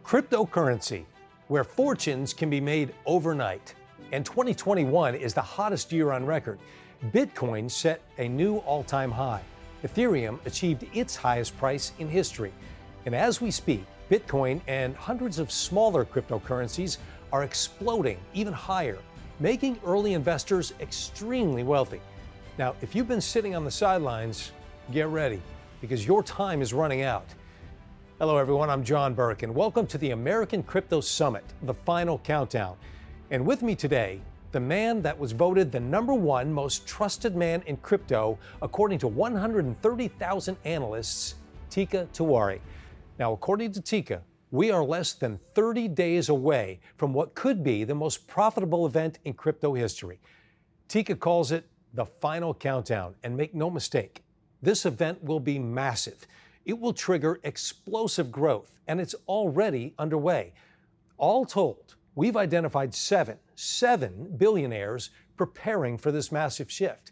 Cryptocurrency, where fortunes can be made overnight. And 2021 is the hottest year on record. Bitcoin set a new all-time high. Ethereum achieved its highest price in history. And as we speak, Bitcoin and hundreds of smaller cryptocurrencies are exploding even higher, making early investors extremely wealthy. Now, if you've been sitting on the sidelines, get ready, because your time is running out. Hello, everyone. I'm John Burke, and welcome to the American Crypto Summit, the final countdown. And with me today, the man that was voted the #1 most trusted man in crypto, according to 130,000 analysts, Teeka Tiwari. Now, according to Teeka, we are less than 30 days away from what could be the most profitable event in crypto history. Teeka calls it the final countdown, and make no mistake, this event will be massive. It will trigger explosive growth, and it's already underway. All told, we've identified seven billionaires preparing for this massive shift.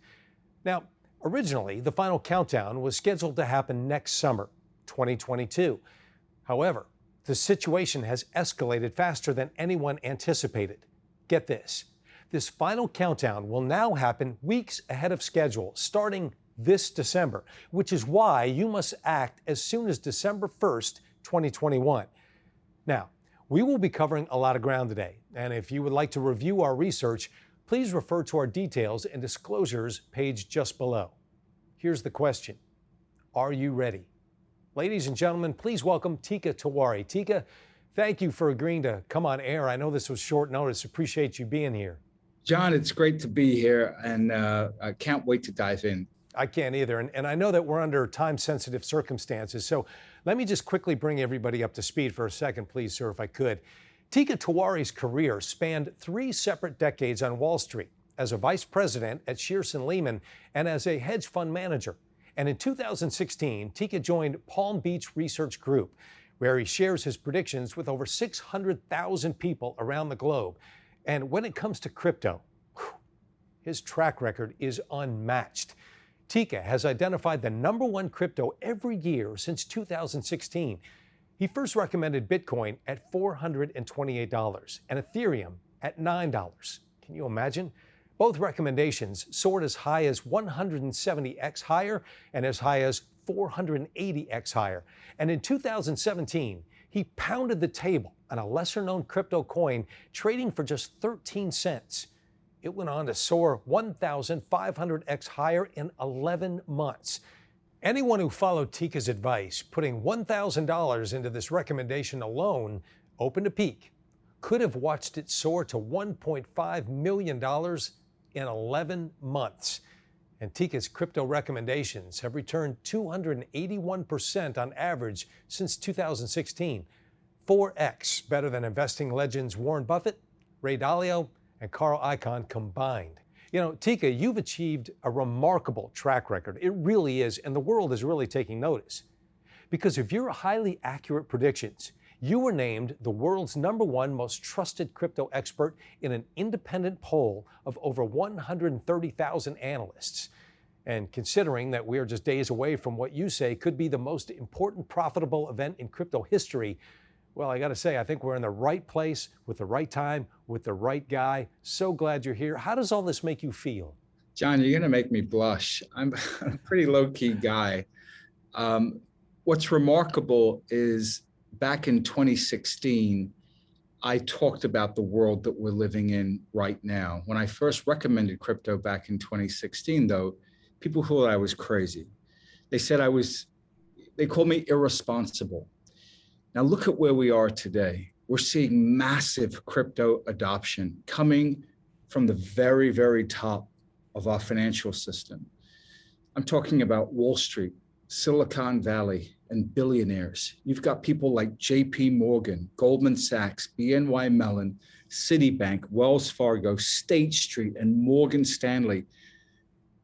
Now, originally, the final countdown was scheduled to happen next summer, 2022. However, the situation has escalated faster than anyone anticipated. Get this. This final countdown will now happen weeks ahead of schedule, starting this December, which is why you must act as soon as December 1st, 2021. Now, we will be covering a lot of ground today, and if you would like to review our research, please refer to our details and disclosures page just below. Here's the question. Are you ready? Ladies and gentlemen, please welcome Teeka Tiwari. Teeka, thank you for agreeing to come on air. I know this was short notice. Appreciate you being here. John, it's great to be here, and I can't wait to dive in. I can't either. And I know that we're under time-sensitive circumstances. So let me just quickly bring everybody up to speed for a second, please, sir, if I could. Teeka Tiwari's career spanned 3 separate decades on Wall Street as a vice president at Shearson Lehman and as a hedge fund manager. And in 2016, Teeka joined Palm Beach Research Group, where he shares his predictions with over 600,000 people around the globe. And when it comes to crypto, his track record is unmatched. Teeka has identified the #1 crypto every year since 2016. He first recommended Bitcoin at $428 and Ethereum at $9. Can you imagine? Both recommendations soared as high as 170x higher and as high as 480x higher. And in 2017, he pounded the table on a lesser-known crypto coin trading for just 13 cents. It went on to soar 1,500x higher in 11 months. Anyone who followed Teeka's advice, putting $1,000 into this recommendation alone, open to peak, could have watched it soar to $1.5 million in 11 months. And Teeka's crypto recommendations have returned 281% on average since 2016, 4x better than investing legends Warren Buffett, Ray Dalio, and Carl Icahn combined. You know, Teeka, you've achieved a remarkable track record. It really is, and the world is really taking notice. Because of your highly accurate predictions, you were named the world's #1 most trusted crypto expert in an independent poll of over 130,000 analysts. And considering that we are just days away from what you say could be the most important profitable event in crypto history, well, I got to say, I think we're in the right place with the right time with the right guy. So glad you're here. How does all this make you feel? John, you're going to make me blush. I'm a pretty low-key guy. What's remarkable is back in 2016, I talked about the world that we're living in right now. When I first recommended crypto back in 2016, though, people thought I was crazy. They said they called me irresponsible. Now look at where we are today. We're seeing massive crypto adoption coming from the very, very top of our financial system. I'm talking about Wall Street, Silicon Valley, and billionaires. You've got people like JP Morgan, Goldman Sachs, BNY Mellon, Citibank, Wells Fargo, State Street, and Morgan Stanley.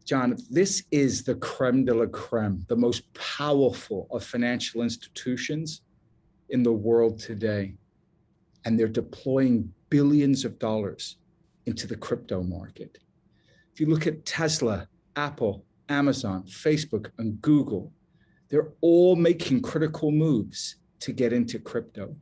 John, this is the creme de la creme, the most powerful of financial institutions in the world today. And they're deploying billions of dollars into the crypto market. If you look at Tesla, Apple, Amazon, Facebook, and Google, they're all making critical moves to get into crypto.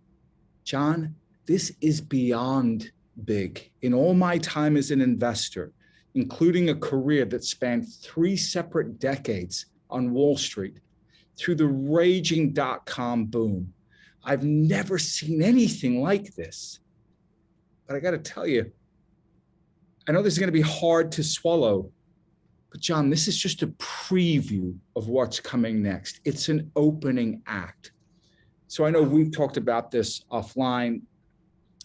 John, this is beyond big. In all my time as an investor, including a career that spanned 3 separate decades on Wall Street, through the raging dot-com boom, I've never seen anything like this. But I got to tell you, I know this is going to be hard to swallow, but John, this is just a preview of what's coming next. It's an opening act. So I know we've talked about this offline.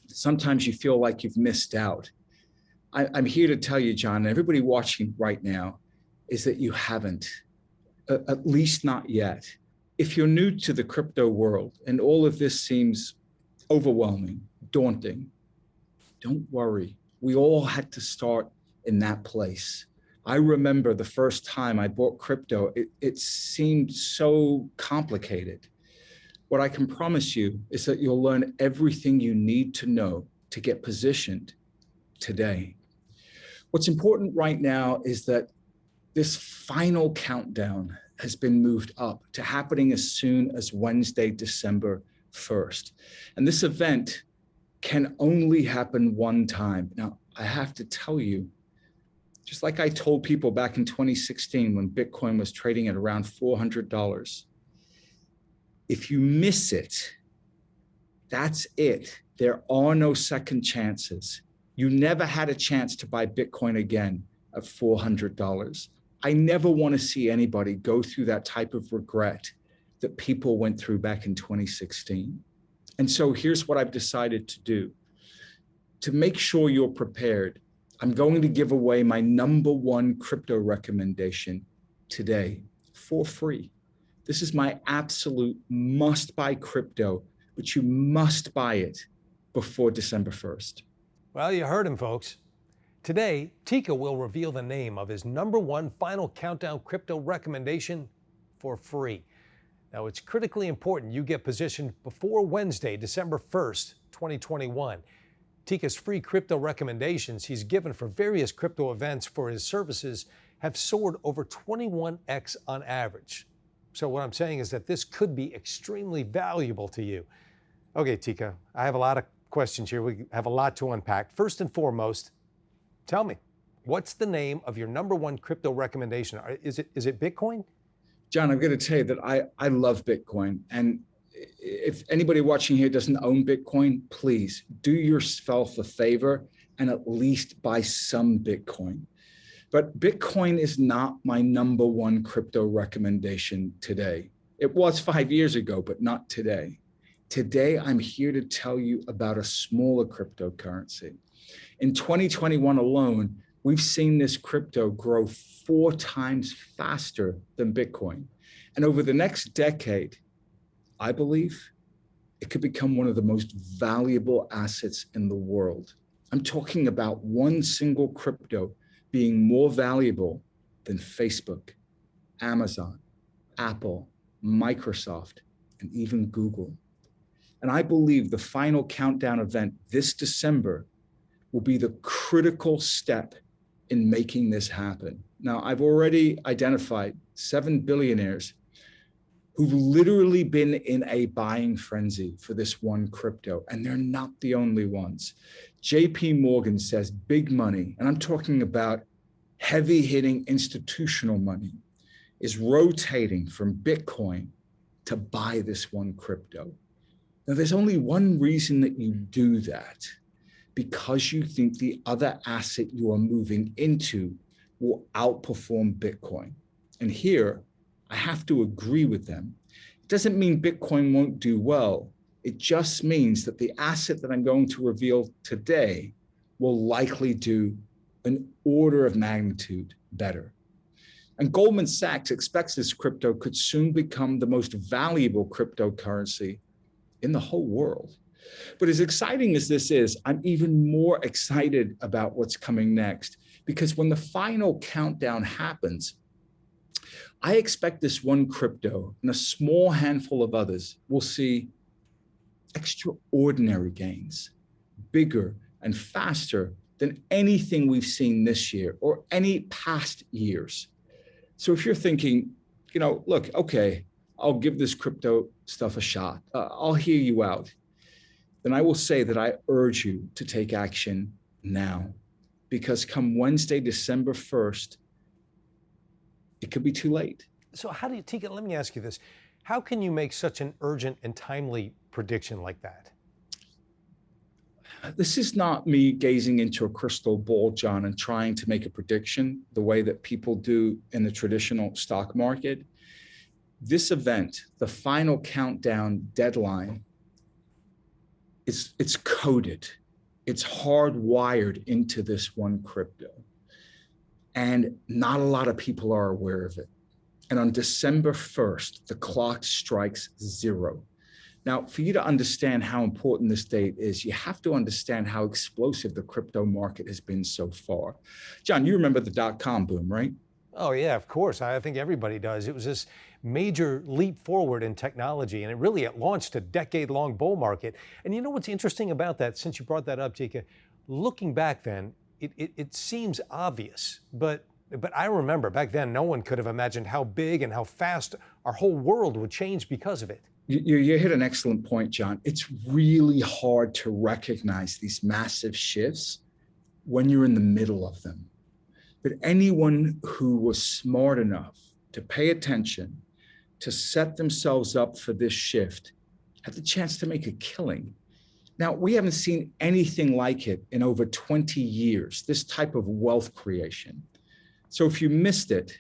Sometimes you feel like you've missed out. I'm here to tell you, John, and everybody watching right now, is that you haven't, at least not yet. If you're new to the crypto world and all of this seems overwhelming, daunting, don't worry. We all had to start in that place. I remember the first time I bought crypto, it seemed so complicated. What I can promise you is that you'll learn everything you need to know to get positioned today. What's important right now is that this final countdown has been moved up to happening as soon as Wednesday, December 1st. And this event can only happen one time. Now, I have to tell you, just like I told people back in 2016 when Bitcoin was trading at around $400, if you miss it, that's it. There are no second chances. You never had a chance to buy Bitcoin again at $400. I never want to see anybody go through that type of regret that people went through back in 2016. And so here's what I've decided to do. To make sure you're prepared, I'm going to give away my #1 crypto recommendation today for free. This is my absolute must-buy crypto, but you must buy it before December 1st. Well, you heard him, folks. Today, Teeka will reveal the name of his #1 final countdown crypto recommendation for free. Now, it's critically important you get positioned before Wednesday, December 1st, 2021. Teeka's free crypto recommendations he's given for various crypto events for his services have soared over 21x on average. So what I'm saying is that this could be extremely valuable to you. Okay, Teeka, I have a lot of questions here. We have a lot to unpack. First and foremost, tell me, what's the name of your #1 crypto recommendation? Is it Bitcoin? John, I'm going to tell you that I love Bitcoin. And if anybody watching here doesn't own Bitcoin, please do yourself a favor and at least buy some Bitcoin. But Bitcoin is not my #1 crypto recommendation today. It was 5 years ago, but not today. Today, I'm here to tell you about a smaller cryptocurrency. In 2021 alone, we've seen this crypto grow 4 times faster than Bitcoin. And over the next decade, I believe it could become one of the most valuable assets in the world. I'm talking about one single crypto being more valuable than Facebook, Amazon, Apple, Microsoft, and even Google. And I believe the final countdown event this December will be the critical step in making this happen. Now, I've already identified 7 billionaires who've literally been in a buying frenzy for this one crypto, and they're not the only ones. JP Morgan says big money, and I'm talking about heavy-hitting institutional money, is rotating from Bitcoin to buy this one crypto. Now, there's only one reason that you do that, because you think the other asset you are moving into will outperform Bitcoin. And here, I have to agree with them. It doesn't mean Bitcoin won't do well. It just means that the asset that I'm going to reveal today will likely do an order of magnitude better. And Goldman Sachs expects this crypto could soon become the most valuable cryptocurrency in the whole world. But as exciting as this is, I'm even more excited about what's coming next, because when the final countdown happens, I expect this one crypto and a small handful of others will see extraordinary gains, bigger and faster than anything we've seen this year or any past years. So if you're thinking, look, okay, I'll give this crypto stuff a shot. I'll hear you out. then I will say that I urge you to take action now, because come Wednesday, December 1st, it could be too late. So how do you, Teeka, let me ask you this. How can you make such an urgent and timely prediction like that? This is not me gazing into a crystal ball, John, and trying to make a prediction the way that people do in the traditional stock market. This event, the final countdown deadline, it's coded. It's hardwired into this one crypto. And not a lot of people are aware of it. And on December 1st, the clock strikes 0. Now, for you to understand how important this date is, you have to understand how explosive the crypto market has been so far. John, you remember the dot-com boom, right? Oh yeah, of course. I think everybody does. It was this major leap forward in technology, and it launched a decade-long bull market. And you know what's interesting about that, since you brought that up, Teeka, looking back then, it seems obvious, but I remember back then, no one could have imagined how big and how fast our whole world would change because of it. You hit an excellent point, John. It's really hard to recognize these massive shifts when you're in the middle of them. But anyone who was smart enough to pay attention, to set themselves up for this shift, had the chance to make a killing. Now, we haven't seen anything like it in over 20 years, this type of wealth creation. So if you missed it,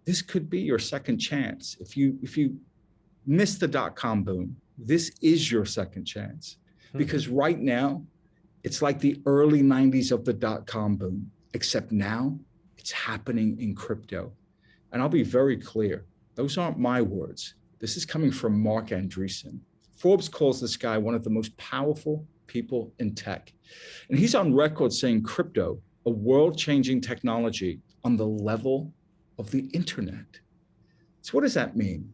this could be your second chance. If you missed the dot-com boom, this is your second chance. Because right now, it's like the early 90s of the dot-com boom, except now it's happening in crypto. And I'll be very clear, those aren't my words. This is coming from Mark Andreessen. Forbes calls this guy one of the most powerful people in tech. And he's on record saying crypto, a world-changing technology on the level of the internet. So what does that mean?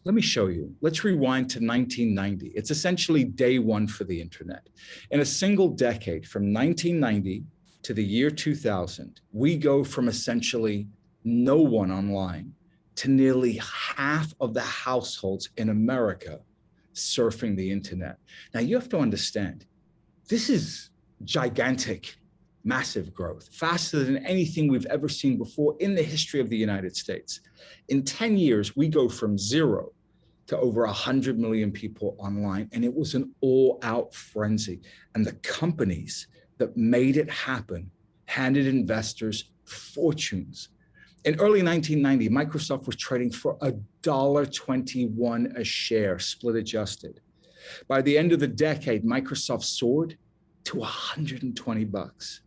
Let me show you. Let's rewind to 1990. It's essentially day one for the internet. In a single decade, from 1990 to the year 2000, we go from essentially no one online to nearly half of the households in America surfing the internet. Now you have to understand, this is gigantic, massive growth, faster than anything we've ever seen before in the history of the United States. In 10 years, we go from 0 to over 100 million people online, and it was an all-out frenzy. And the companies that made it happen handed investors fortunes. In early 1990, Microsoft was trading for $1.21 a share, split adjusted. By the end of the decade, Microsoft soared to 120 bucks.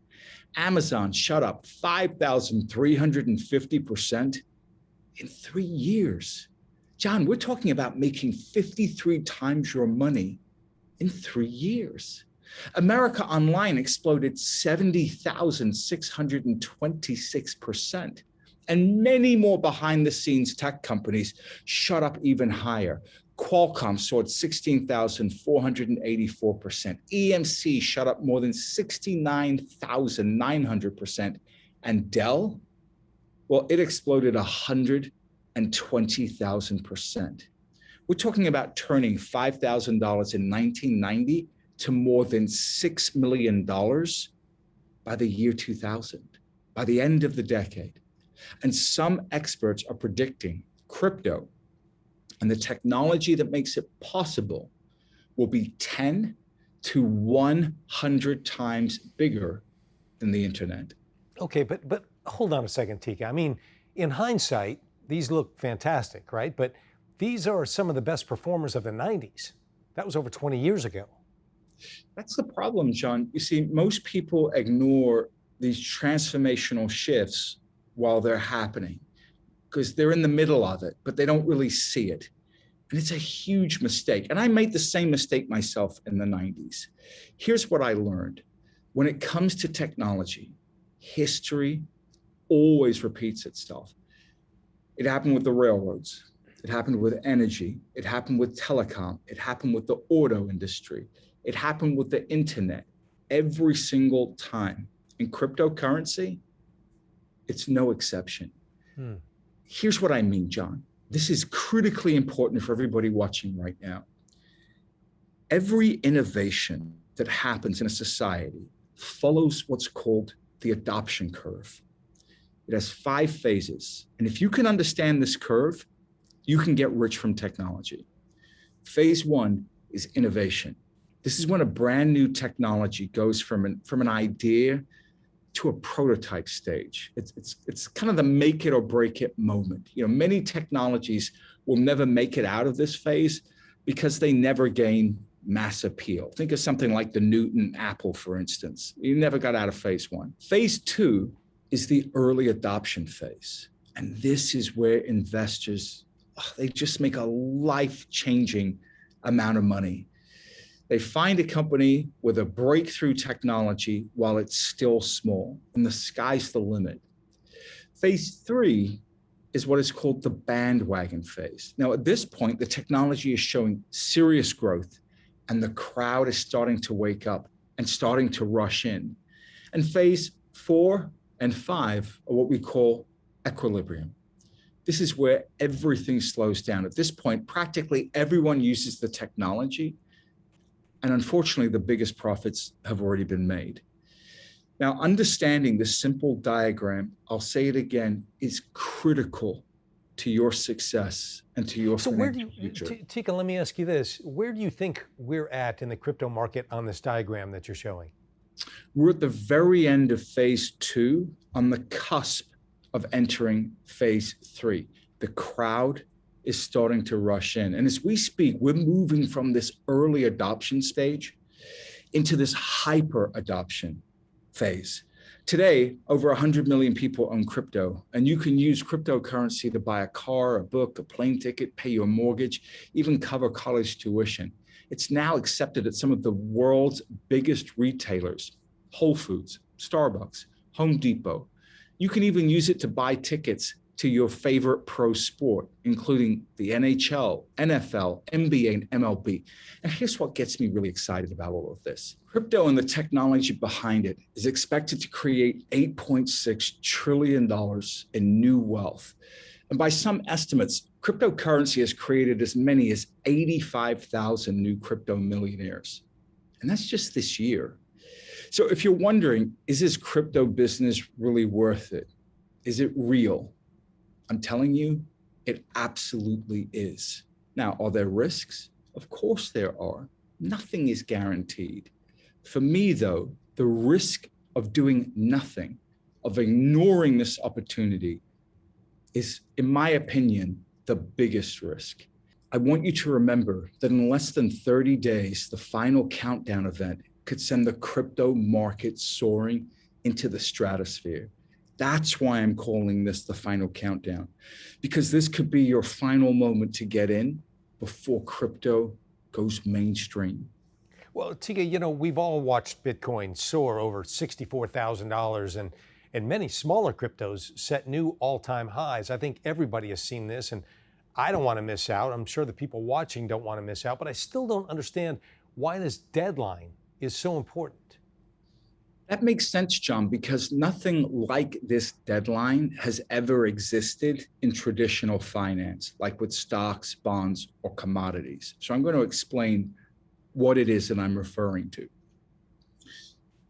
Amazon shot up 5,350% in 3 years. John, we're talking about making 53 times your money in 3 years. America Online exploded 70,626%. And many more behind the scenes tech companies shot up even higher. Qualcomm soared 16,484%. EMC shot up more than 69,900%. And Dell, well, it exploded 120,000%. We're talking about turning $5,000 in 1990 to more than $6 million by the year 2000, by the end of the decade. And some experts are predicting crypto and the technology that makes it possible will be 10 to 100 times bigger than the internet. Okay, but hold on a second, Teeka. I mean, in hindsight, these look fantastic, right? But these are some of the best performers of the 90s. That was over 20 years ago. That's the problem, John. You see, most people ignore these transformational shifts while they're happening because they're in the middle of it, but they don't really see it. And it's a huge mistake. And I made the same mistake myself in the 90s. Here's what I learned. When it comes to technology, history always repeats itself. It happened with the railroads. It happened with energy. It happened with telecom. It happened with the auto industry. It happened with the internet. Every single time. In cryptocurrency, it's no exception. Here's what I mean, John. This is critically important for everybody watching right now. Every innovation that happens in a society follows what's called the adoption curve. It has 5 phases. And if you can understand this curve, you can get rich from technology. Phase 1 is innovation. This is when a brand new technology goes from an idea to a prototype stage. It's kind of the make it or break it moment. Many technologies will never make it out of this phase because they never gain mass appeal. Think of something like the Newton apple, for instance. You never got out of phase 1. Phase 2 is the early adoption phase. And this is where investors, they just make a life-changing amount of money. They find a company with a breakthrough technology while it's still small, and the sky's the limit. Phase 3 is what is called the bandwagon phase. Now, at this point, the technology is showing serious growth, and the crowd is starting to wake up and starting to rush in. And phase 4 and 5 are what we call equilibrium. This is where everything slows down. At this point, practically everyone uses the technology, and unfortunately, the biggest profits have already been made. Now, understanding this simple diagram, I'll say it again, is critical to your success and to your financial future. Teeka, let me ask you this. Where do you think we're at in the crypto market on this diagram that you're showing? We're at the very end of phase 2, on the cusp of entering phase 3. The crowd is starting to rush in. And as we speak, we're moving from this early adoption stage into this hyper adoption phase. Today, over 100 million people own crypto, and you can use cryptocurrency to buy a car, a book, a plane ticket, pay your mortgage, even cover college tuition. It's now accepted at some of the world's biggest retailers, Whole Foods, Starbucks, Home Depot. You can even use it to buy tickets to your favorite pro sport, including the NHL, NFL, NBA, and MLB. And here's what gets me really excited about all of this. Crypto and the technology behind it is expected to create $8.6 trillion in new wealth. And by some estimates, cryptocurrency has created as many as 85,000 new crypto millionaires. And that's just this year. So if you're wondering, is this crypto business really worth it? Is it real? I'm telling you, it absolutely is. Now, are there risks? Of course there are. Nothing is guaranteed. For me, though, the risk of doing nothing, of ignoring this opportunity, is, in my opinion, the biggest risk. I want you to remember that in less than 30 days, the final countdown event could send the crypto market soaring into the stratosphere. That's why I'm calling this the final countdown, because this could be your final moment to get in before crypto goes mainstream. Well, Teeka, we've all watched Bitcoin soar over $64,000 and many smaller cryptos set new all-time highs. I think everybody has seen this, and I don't want to miss out. I'm sure the people watching don't want to miss out, but I still don't understand why this deadline is so important. That makes sense, John, because nothing like this deadline has ever existed in traditional finance, like with stocks, bonds, or commodities. So I'm going to explain what it is that I'm referring to.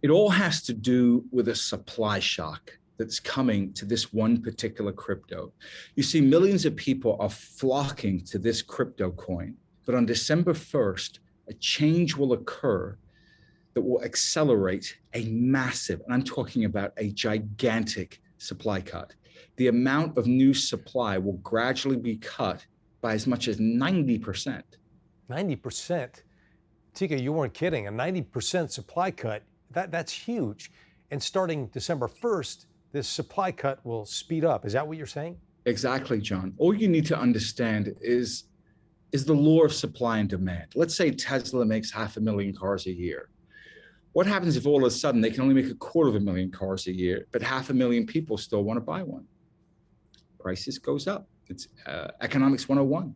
It all has to do with a supply shock that's coming to this one particular crypto. You see, millions of people are flocking to this crypto coin, but on December 1st, a change will occur that will accelerate a massive, and I'm talking about a gigantic supply cut. The amount of new supply will gradually be cut by as much as 90%. 90%? Teeka, you weren't kidding. A 90% supply cut, that's huge. And starting December 1st, this supply cut will speed up. Is that what you're saying? Exactly, John. All you need to understand is the law of supply and demand. Let's say Tesla makes 500,000 cars a year. What happens if all of a sudden they can only make 250,000 cars a year, but 500,000 people still want to buy one? Prices goes up. It's economics 101.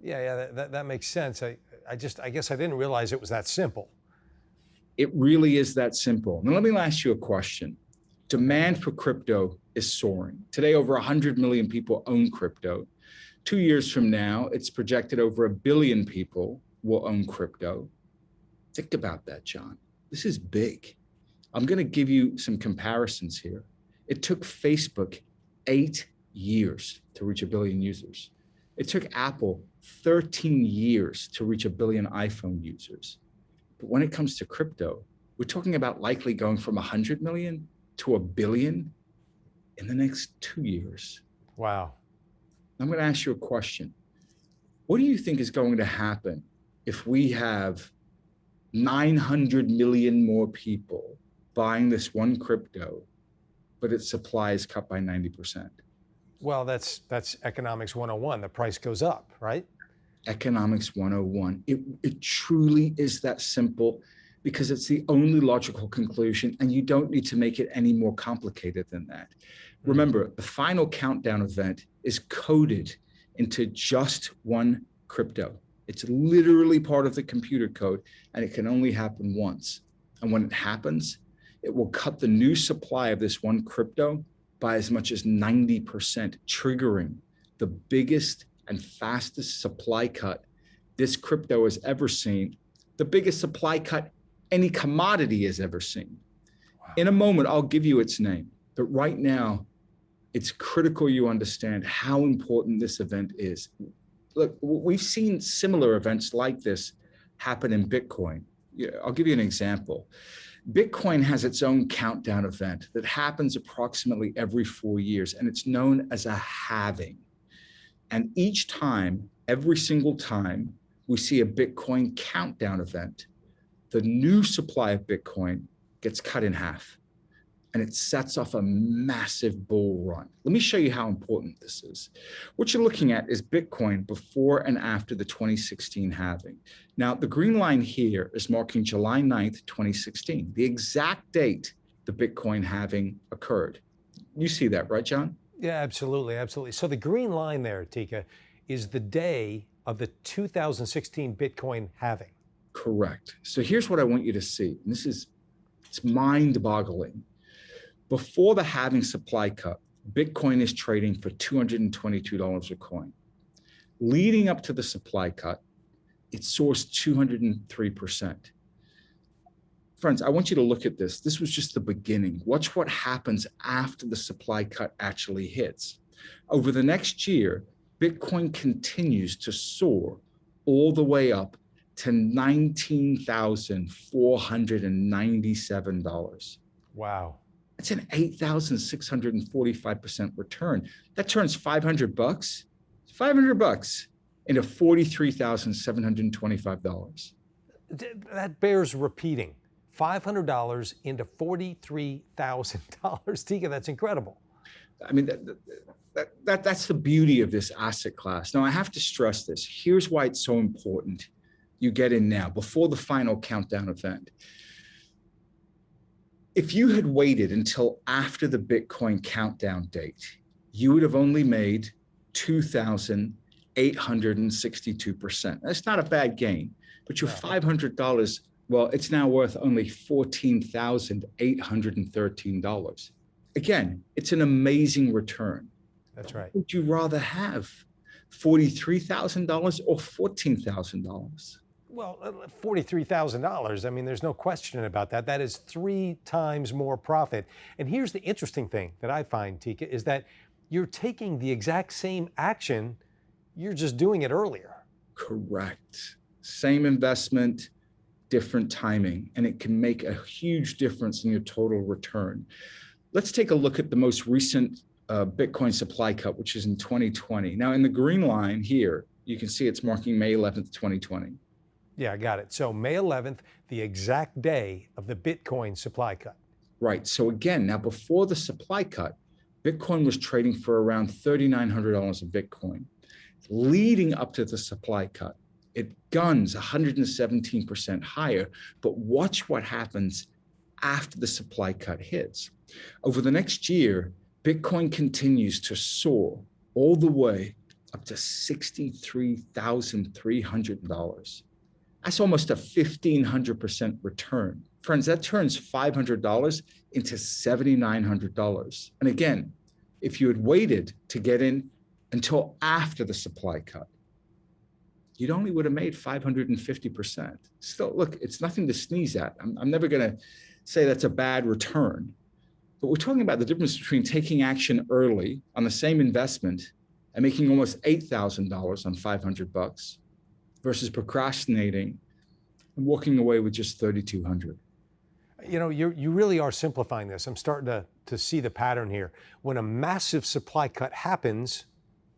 Yeah, that makes sense. I guess I didn't realize it was that simple. It really is that simple. Now, let me ask you a question. Demand for crypto is soaring. Today, over 100 million people own crypto. 2 years from now, it's projected over 1 billion people will own crypto. Think about that, John. This is big. I'm going to give you some comparisons here. It took Facebook 8 years to reach 1 billion users. It took Apple 13 years to reach 1 billion iPhone users. But when it comes to crypto, we're talking about likely going from 100 million to 1 billion in the next 2 years. Wow. I'm going to ask you a question. What do you think is going to happen if we have 900 million more people buying this one crypto, but its supply is cut by 90%? Well, that's economics 101. The price goes up, right? Economics 101. It truly is that simple, because it's the only logical conclusion, and you don't need to make it any more complicated than that. Remember, the final countdown event is coded into just one crypto. It's literally part of the computer code, and it can only happen once. And when it happens, it will cut the new supply of this one crypto by as much as 90%, triggering the biggest and fastest supply cut this crypto has ever seen, the biggest supply cut any commodity has ever seen. Wow. In a moment, I'll give you its name, but right now, it's critical you understand how important this event is. Look, we've seen similar events like this happen in Bitcoin. I'll give you an example. Bitcoin has its own countdown event that happens approximately every 4 years, and it's known as a halving. And each time, every single time, we see a Bitcoin countdown event, the new supply of Bitcoin gets cut in half, and it sets off a massive bull run. Let me show you how important this is. What you're looking at is Bitcoin before and after the 2016 halving. Now, the green line here is marking July 9th, 2016, the exact date the Bitcoin halving occurred. You see that, right, John? Yeah, absolutely, absolutely. So the green line there, Teeka, is the day of the 2016 Bitcoin halving. Correct. So here's what I want you to see. And it's mind-boggling. Before the halving supply cut, Bitcoin is trading for $222 a coin. Leading up to the supply cut, it soars 203%. Friends, I want you to look at this. This was just the beginning. Watch what happens after the supply cut actually hits. Over the next year, Bitcoin continues to soar all the way up to $19,497. Wow. That's an 8,645% return. That turns $500 into $43,725. That bears repeating. $500 into $43,000. Teeka, that's incredible. I mean, that's the beauty of this asset class. Now, I have to stress this. Here's why it's so important. You get in now, before the final countdown event. If you had waited until after the Bitcoin countdown date, you would have only made 2,862%. That's not a bad gain, but your $500, well, it's now worth only $14,813. Again, it's an amazing return. That's right. Would you rather have $43,000 or $14,000? Well, $43,000, I mean, there's no question about that. That is 3 times more profit. And here's the interesting thing that I find, Teeka, is that you're taking the exact same action, you're just doing it earlier. Correct. Same investment, different timing, and it can make a huge difference in your total return. Let's take a look at the most recent Bitcoin supply cut, which is in 2020. Now, in the green line here, you can see it's marking May 11th, 2020. Yeah, I got it. So May 11th, the exact day of the Bitcoin supply cut. Right. So again, now before the supply cut, Bitcoin was trading for around $3,900 a Bitcoin. Leading up to the supply cut, it guns 117% higher. But watch what happens after the supply cut hits. Over the next year, Bitcoin continues to soar all the way up to $63,300. That's almost a 1,500% return. Friends, that turns $500 into $7,900. And again, if you had waited to get in until after the supply cut, you only would have made 550%. Still, look, it's nothing to sneeze at. I'm never going to say that's a bad return. But we're talking about the difference between taking action early on the same investment and making almost $8,000 on 500 bucks versus procrastinating and walking away with just 3,200. You know, you really are simplifying this. I'm starting to see the pattern here. When a massive supply cut happens,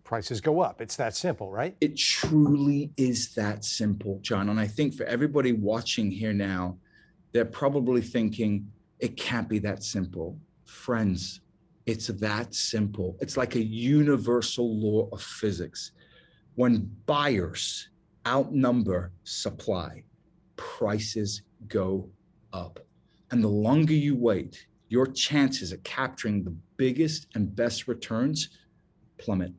prices go up. It's that simple, right? It truly is that simple, John. And I think for everybody watching here now, they're probably thinking, it can't be that simple. Friends, it's that simple. It's like a universal law of physics. When buyers outnumber supply, prices go up. And the longer you wait, your chances of capturing the biggest and best returns plummet,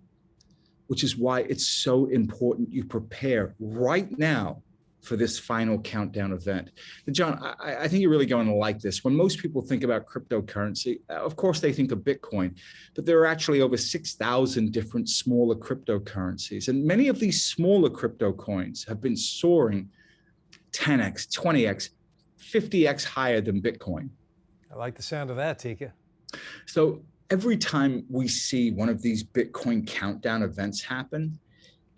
which is why it's so important you prepare right now for this final countdown event. And John, I think you're really going to like this. When most people think about cryptocurrency, of course they think of Bitcoin, but there are actually over 6,000 different smaller cryptocurrencies. And many of these smaller crypto coins have been soaring 10x, 20x, 50x higher than Bitcoin. I like the sound of that, Teeka. So every time we see one of these Bitcoin countdown events happen,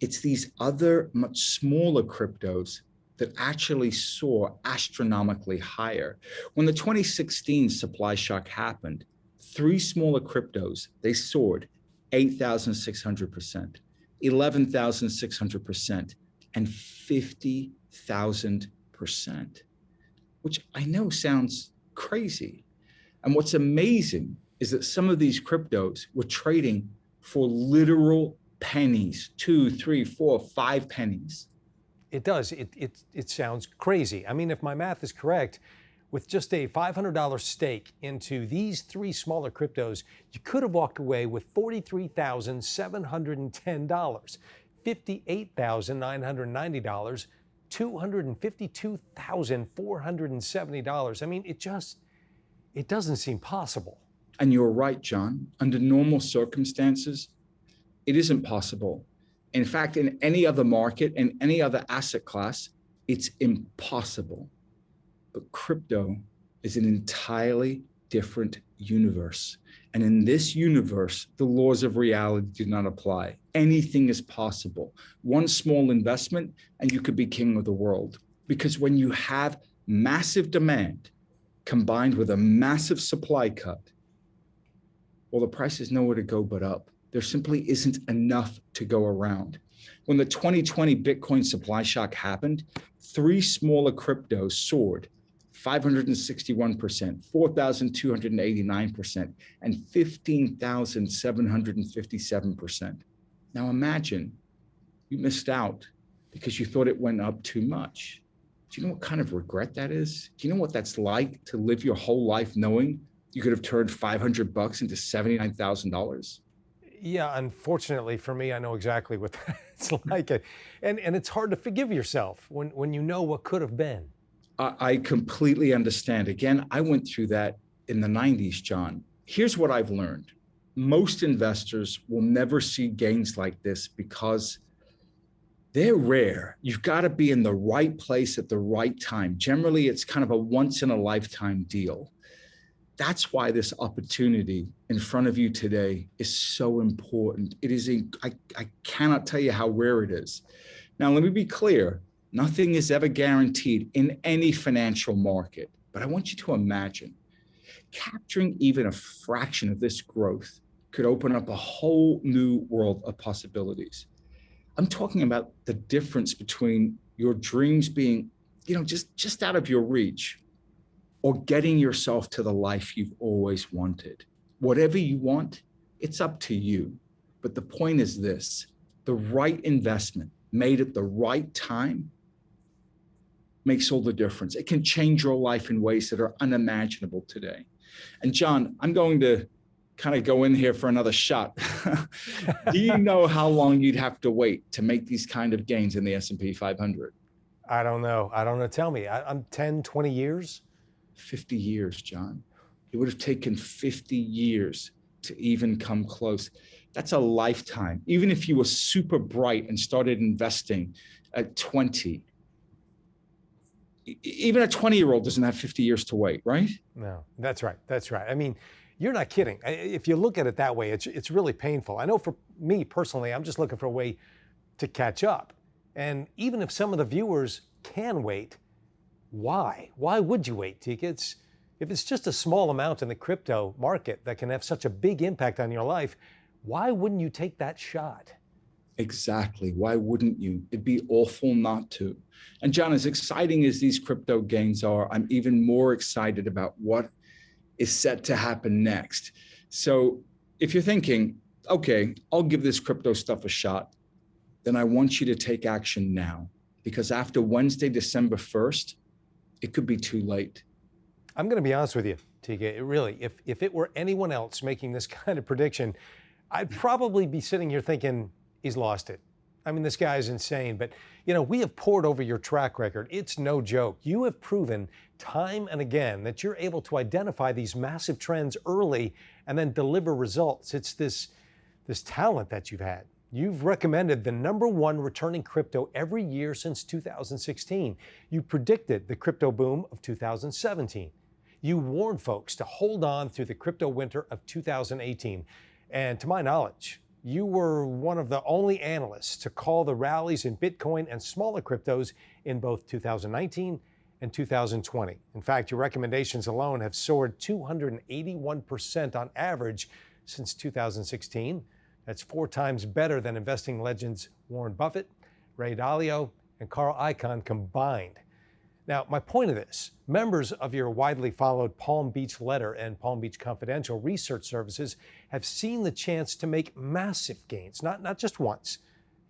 it's these other much smaller cryptos that actually soar astronomically higher. When the 2016 supply shock happened, 3 smaller cryptos, they soared 8,600%, 11,600%, and 50,000%, which I know sounds crazy. And what's amazing is that some of these cryptos were trading for literal pennies, 2, 3, 4, 5 pennies. It does. It sounds crazy. I mean, if my math is correct, with just a $500 stake into these 3 smaller cryptos, you could have walked away with $43,710, $58,990, $252,470. I mean, it doesn't seem possible. And you're right, John. Under normal circumstances, it isn't possible. In fact, in any other market, in any other asset class, it's impossible. But crypto is an entirely different universe. And in this universe, the laws of reality do not apply. Anything is possible. One small investment, and you could be king of the world. Because when you have massive demand combined with a massive supply cut, well, the price is nowhere to go but up. There simply isn't enough to go around. When the 2020 Bitcoin supply shock happened, 3 smaller cryptos soared 561%, 4,289%, and 15,757%. Now imagine you missed out because you thought it went up too much. Do you know what kind of regret that is? Do you know what that's like to live your whole life knowing you could have turned 500 bucks into $79,000? Yeah, unfortunately for me, I know exactly what that's like. And it's hard to forgive yourself when you know what could have been. I completely understand. Again, I went through that in the 90s, John. Here's what I've learned. Most investors will never see gains like this because they're rare. You've got to be in the right place at the right time. Generally, it's kind of a once in a lifetime deal. That's why this opportunity in front of you today is so important. It is, I cannot tell you how rare it is. Now, let me be clear. Nothing is ever guaranteed in any financial market, but I want you to imagine capturing even a fraction of this growth could open up a whole new world of possibilities. I'm talking about the difference between your dreams being, just out of your reach, or getting yourself to the life you've always wanted. Whatever you want, it's up to you. But the point is this: the right investment made at the right time makes all the difference. It can change your life in ways that are unimaginable today. And John, I'm going to kind of go in here for another shot. Do you know how long you'd have to wait to make these kind of gains in the S&P 500? I don't know. Tell me. I'm 10, 20 years? 50 years, John. It would have taken 50 years to even come close. That's a lifetime. Even if you were super bright and started investing at 20. Even a 20-year-old doesn't have 50 years to wait, right? No, that's right. That's right. I mean, you're not kidding. If you look at it that way, it's really painful. I know for me personally, I'm just looking for a way to catch up. And even if some of the viewers can wait, why? Why would you wait, Teeka? If it's just a small amount in the crypto market that can have such a big impact on your life, why wouldn't you take that shot? Exactly. Why wouldn't you? It'd be awful not to. And John, as exciting as these crypto gains are, I'm even more excited about what is set to happen next. So if you're thinking, okay, I'll give this crypto stuff a shot, then I want you to take action now, because after Wednesday, December 1st, it could be too late. I'm going to be honest with you, Teeka. Really, if it were anyone else making this kind of prediction, I'd probably be sitting here thinking, he's lost it. I mean, this guy is insane. But, we have poured over your track record. It's no joke. You have proven time and again that you're able to identify these massive trends early and then deliver results. It's this talent that you've had. You've recommended the #1 returning crypto every year since 2016. You predicted the crypto boom of 2017. You warned folks to hold on through the crypto winter of 2018. And to my knowledge, you were one of the only analysts to call the rallies in Bitcoin and smaller cryptos in both 2019 and 2020. In fact, your recommendations alone have soared 281% on average since 2016. That's 4 times better than investing legends Warren Buffett, Ray Dalio, and Carl Icahn combined. Now, my point of this, members of your widely followed Palm Beach Letter and Palm Beach Confidential research services have seen the chance to make massive gains, not just once.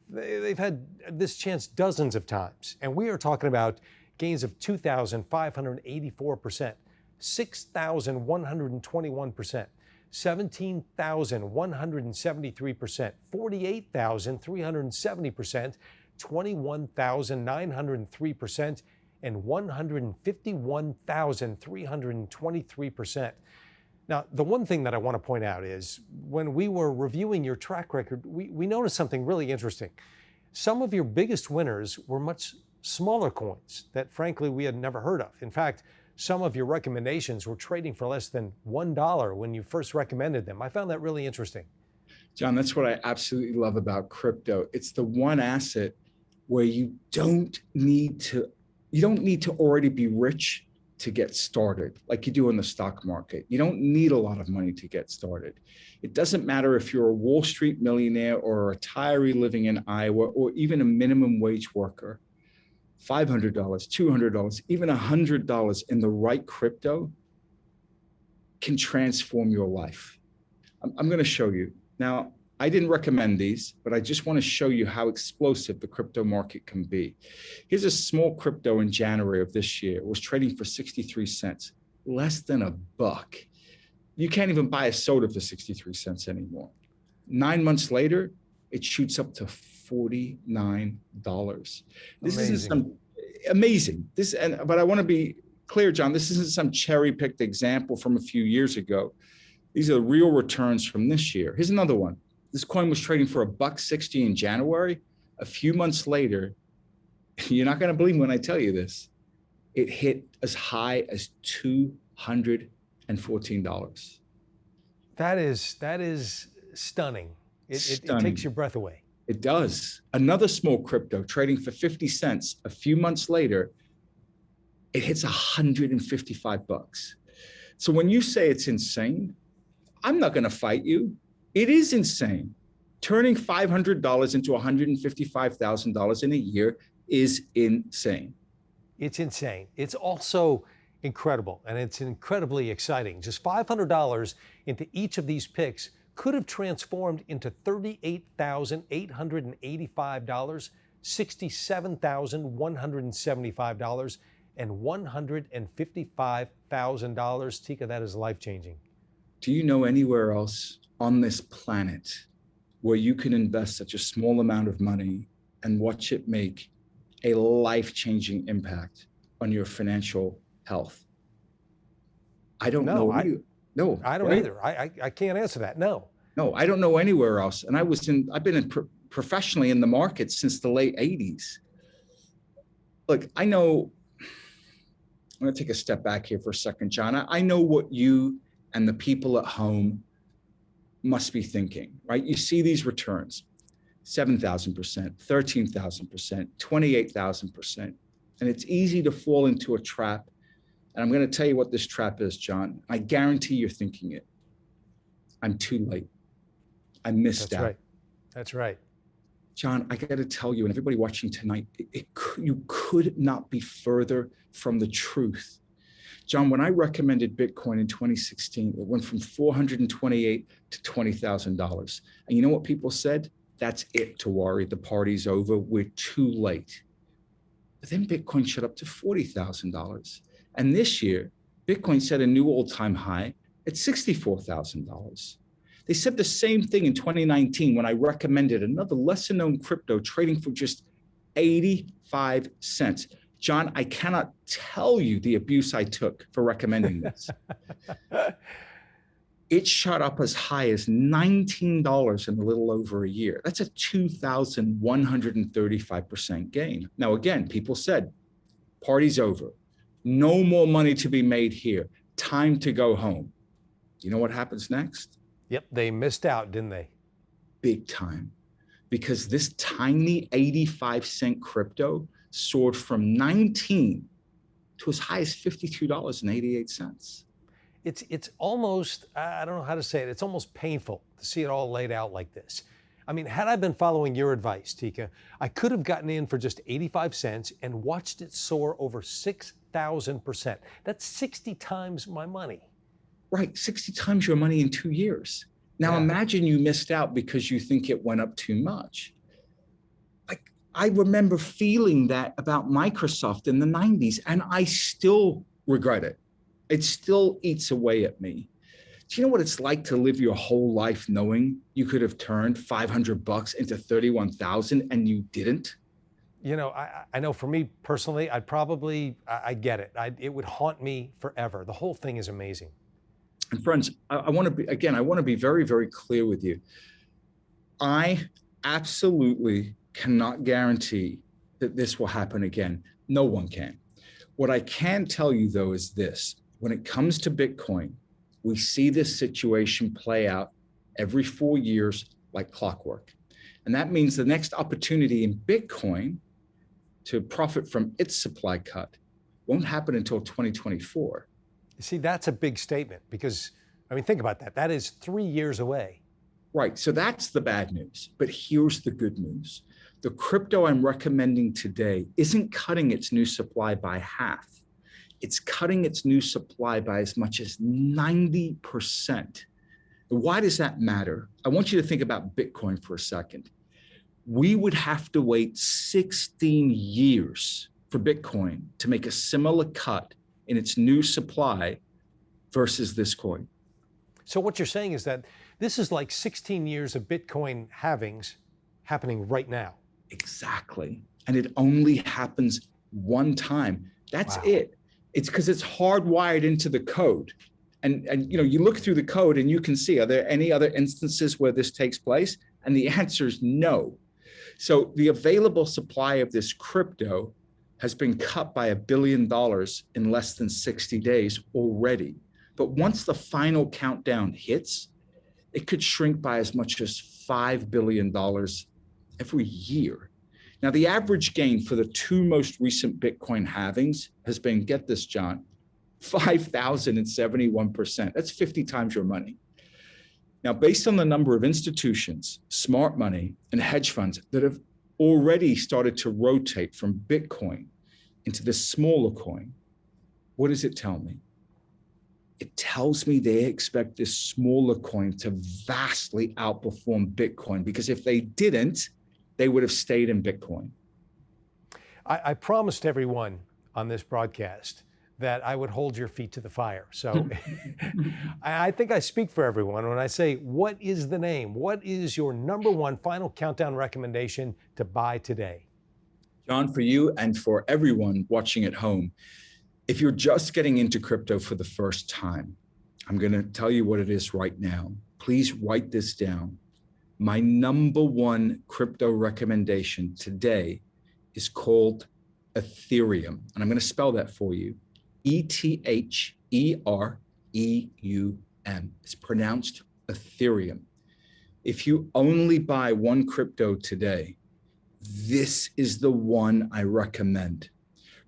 They've had this chance dozens of times. And we are talking about gains of 2,584%, 6,121%, 17,173%, 48,370%, 21,903%, and 151,323%. Now, the one thing that I want to point out is when we were reviewing your track record, we noticed something really interesting. Some of your biggest winners were much smaller coins that, frankly, we had never heard of. In fact, some of your recommendations were trading for less than $1 when you first recommended them. I found that really interesting. John, that's what I absolutely love about crypto. It's the one asset where you don't need to already be rich to get started like you do in the stock market. You don't need a lot of money to get started. It doesn't matter if you're a Wall Street millionaire or a retiree living in Iowa or even a minimum wage worker. $500, $200, even $100 in the right crypto can transform your life. I'm going to show you. Now, I didn't recommend these, but I just want to show you how explosive the crypto market can be. Here's a small crypto in January of this year. It was trading for 63 cents, less than $1. You can't even buy a soda for 63 cents anymore. 9 months later, it shoots up to $49. This isn't some amazing. But I want to be clear, John, this isn't some cherry-picked example from a few years ago. These are the real returns from this year. Here's another one. This coin was trading for $1.60 in January. A few months later, you're not going to believe when I tell you this, it hit as high as $214. That is stunning. It takes your breath away. It does. Another small crypto trading for 50 cents. A few months later, it hits $155. So when you say it's insane, I'm not going to fight you. It is insane. Turning $500 into $155,000 in a year is insane. It's insane. It's also incredible, and it's incredibly exciting. Just $500 into each of these picks could have transformed into $38,885, $67,175, and $155,000. Teeka, that is life-changing. Do you know anywhere else on this planet where you can invest such a small amount of money and watch it make a life-changing impact on your financial health? I don't know. No, I don't either. I can't answer that. No, I don't know anywhere else. And I've been professionally in the market since the late 80s. look, I know, I'm going to take a step back here for a second, John. I know what you and the people at home must be thinking, right? You see these returns, 7,000%, 13,000%, 28,000%. And it's easy to fall into a trap. And I'm going to tell you what this trap is, John. I guarantee you're thinking it. I'm too late. I missed out. Right. That's right. John, I got to tell you, and everybody watching tonight, you could not be further from the truth. John, when I recommended Bitcoin in 2016, it went from $428 to $20,000. And you know what people said? That's it, Tiwari. The party's over. We're too late. But then Bitcoin shot up to $40,000. And this year, Bitcoin set a new all-time high at $64,000. They said the same thing in 2019 when I recommended another lesser-known crypto trading for just 85 cents. John, I cannot tell you the abuse I took for recommending this. It shot up as high as $19 in a little over a year. That's a 2,135% gain. Now, again, people said, party's over. No more money to be made here. Time to go home. You know what happens next? Yep, they missed out, didn't they? Big time. Because this tiny 85-cent crypto soared from 19 to as high as $52.88. It's almost, I don't know how to say it, it's almost painful to see it all laid out like this. I mean, had I been following your advice, Teeka, I could have gotten in for just 85 cents and watched it soar over 6,000%. That's 60 times my money. Right, 60 times your money in 2 years. Now imagine you missed out because you think it went up too much. Like, I remember feeling that about Microsoft in the 90s, and I still regret it. It still eats away at me. Do you know what it's like to live your whole life knowing you could have turned $500 into 31,000 and you didn't? You know, I know for me personally, I get it. It would haunt me forever. The whole thing is amazing. And friends, I want to be very, very clear with you. I absolutely cannot guarantee that this will happen again. No one can. What I can tell you, though, is this. When it comes to Bitcoin, we see this situation play out every 4 years like clockwork. And that means the next opportunity in Bitcoin to profit from its supply cut won't happen until 2024. You see, that's a big statement because, I mean, think about that. That is 3 years away. Right. So that's the bad news. But here's the good news. The crypto I'm recommending today isn't cutting its new supply by half. It's cutting its new supply by as much as 90%. Why does that matter? I want you to think about Bitcoin for a second. We would have to wait 16 years for Bitcoin to make a similar cut in its new supply versus this coin. So what you're saying is that this is like 16 years of Bitcoin halvings happening right now. Exactly. And it only happens one time. That's it. It's because it's hardwired into the code. And you know, you look through the code and you can see, are there any other instances where this takes place? And the answer is no. So the available supply of this crypto has been cut by $1 billion in less than 60 days already. But once the final countdown hits, it could shrink by as much as $5 billion every year. Now, the average gain for the two most recent Bitcoin halvings has been, get this, John, 5,071%. That's 50 times your money. Now, based on the number of institutions, smart money, and hedge funds that have already started to rotate from Bitcoin into this smaller coin, what does it tell me? It tells me they expect this smaller coin to vastly outperform Bitcoin, because if they didn't, they would have stayed in Bitcoin. I promised everyone on this broadcast that I would hold your feet to the fire. So I think I speak for everyone when I say, what is the name? What is your #1 final countdown recommendation to buy today? John, for you and for everyone watching at home, if you're just getting into crypto for the first time, I'm going to tell you what it is right now. Please write this down. My #1 crypto recommendation today is called Ethereum. And I'm going to spell that for you. Ethereum. It's pronounced Ethereum. If you only buy one crypto today, this is the one I recommend.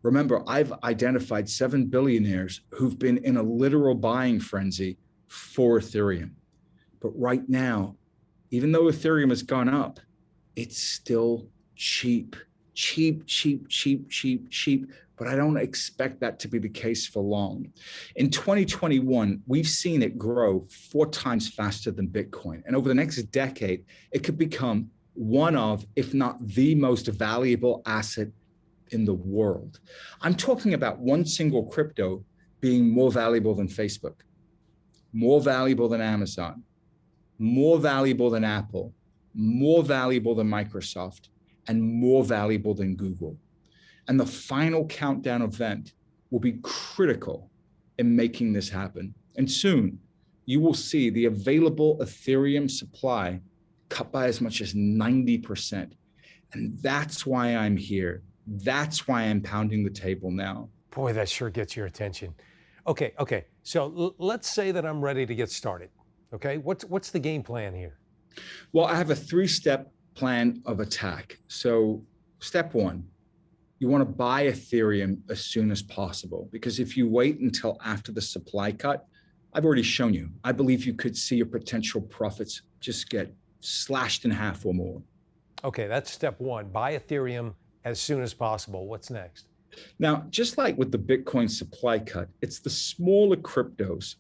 Remember, I've identified 7 billionaires who've been in a literal buying frenzy for Ethereum. But right now, even though Ethereum has gone up, it's still cheap. But I don't expect that to be the case for long. In 2021, we've seen it grow 4 times faster than Bitcoin. And over the next decade, it could become one of, if not the most valuable asset in the world. I'm talking about one single crypto being more valuable than Facebook, more valuable than Amazon, more valuable than Apple, more valuable than Microsoft, and more valuable than Google. And the final countdown event will be critical in making this happen. And soon, you will see the available Ethereum supply cut by as much as 90%. And that's why I'm here. That's why I'm pounding the table now. Boy, that sure gets your attention. Okay. So let's say that I'm ready to get started. Okay, what's the game plan here? Well, I have a 3-step plan of attack. So step 1, you want to buy Ethereum as soon as possible, because if you wait until after the supply cut, I've already shown you, I believe you could see your potential profits just get slashed in half or more. Okay, that's step 1, buy Ethereum as soon as possible. What's next? Now, just like with the Bitcoin supply cut, it's the smaller cryptos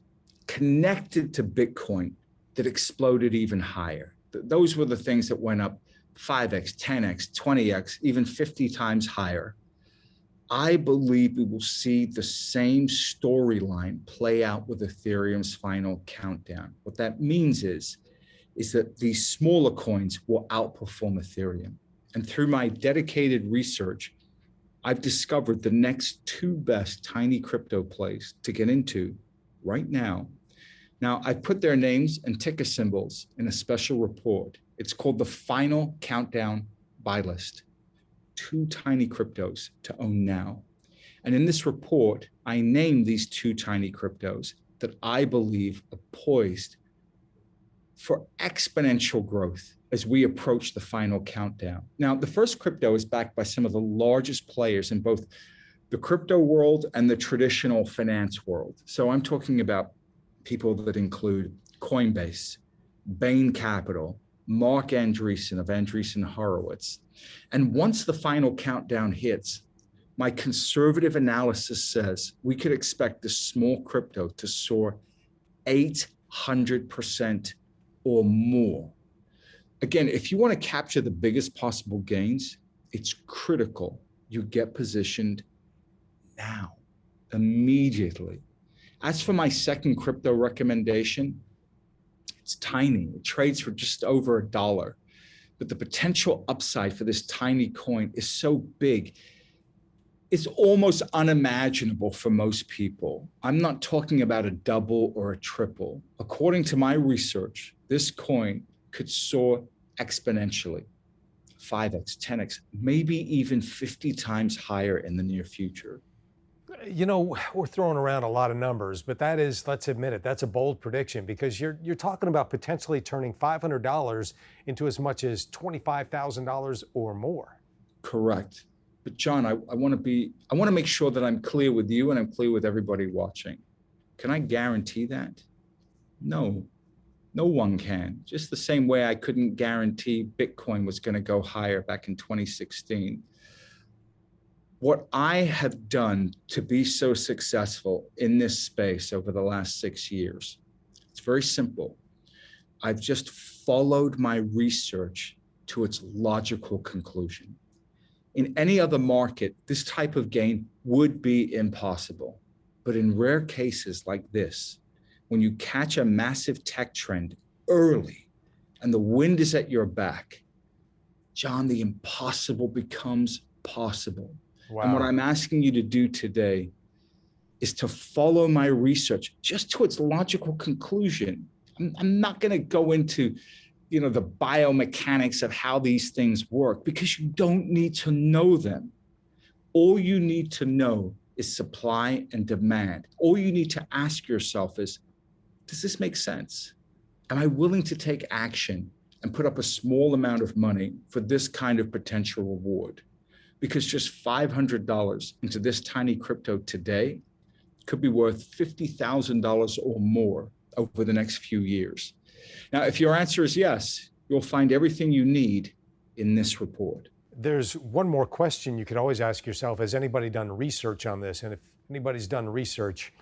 connected to Bitcoin that exploded even higher. Those were the things that went up 5x, 10x, 20x, even 50 times higher. I believe we will see the same storyline play out with Ethereum's final countdown. What that means is that these smaller coins will outperform Ethereum. And through my dedicated research, I've discovered the next 2 best tiny crypto plays to get into right now. Now, I've put their names and ticker symbols in a special report. It's called the Final Countdown Buy List. 2 tiny cryptos to own now. And in this report, I named these 2 tiny cryptos that I believe are poised for exponential growth as we approach the final countdown. Now, the first crypto is backed by some of the largest players in both the crypto world and the traditional finance world. So I'm talking about people that include Coinbase, Bain Capital, Mark Andreessen of Andreessen Horowitz. And once the final countdown hits, my conservative analysis says we could expect this small crypto to soar 800% or more. Again, if you want to capture the biggest possible gains, it's critical you get positioned now, immediately. As for my second crypto recommendation, it's tiny. It trades for just over $1. But the potential upside for this tiny coin is so big, it's almost unimaginable for most people. I'm not talking about a double or a triple. According to my research, this coin could soar exponentially, 5x, 10x, maybe even 50 times higher in the near future. You know, we're throwing around a lot of numbers, but that is, let's admit it, that's a bold prediction, because you're talking about potentially turning $500 into as much as $25,000 or more. Correct. But John, I want to make sure that I'm clear with you and I'm clear with everybody watching. Can I guarantee that? No, no one can. Just the same way I couldn't guarantee Bitcoin was going to go higher back in 2016. What I have done to be so successful in this space over the last 6 years, it's very simple. I've just followed my research to its logical conclusion. In any other market, this type of gain would be impossible. But in rare cases like this, when you catch a massive tech trend early and the wind is at your back, John, the impossible becomes possible. Wow. And what I'm asking you to do today is to follow my research just to its logical conclusion. I'm not going to go into the biomechanics of how these things work, because you don't need to know them. All you need to know is supply and demand. All you need to ask yourself is, does this make sense? Am I willing to take action and put up a small amount of money for this kind of potential reward? Because just $500 into this tiny crypto today could be worth $50,000 or more over the next few years. Now, if your answer is yes, you'll find everything you need in this report. There's one more question you could always ask yourself. Has anybody done research on this? And if anybody's done research,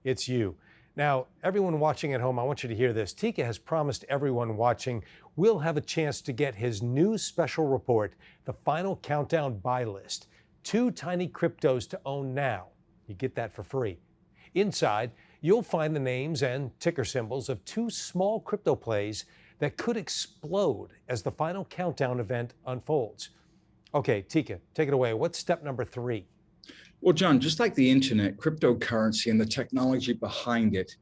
it's you. Now, everyone watching at home, I want you to hear this. Teeka has promised everyone watching will have a chance to get his new special report, the Final Countdown Buy List. 2 tiny cryptos to own now. You get that for free. Inside, you'll find the names and ticker symbols of 2 small crypto plays that could explode as the Final Countdown event unfolds. Okay, Teeka, take it away. What's step number 3? Well, John, just like the internet, cryptocurrency and the technology behind it,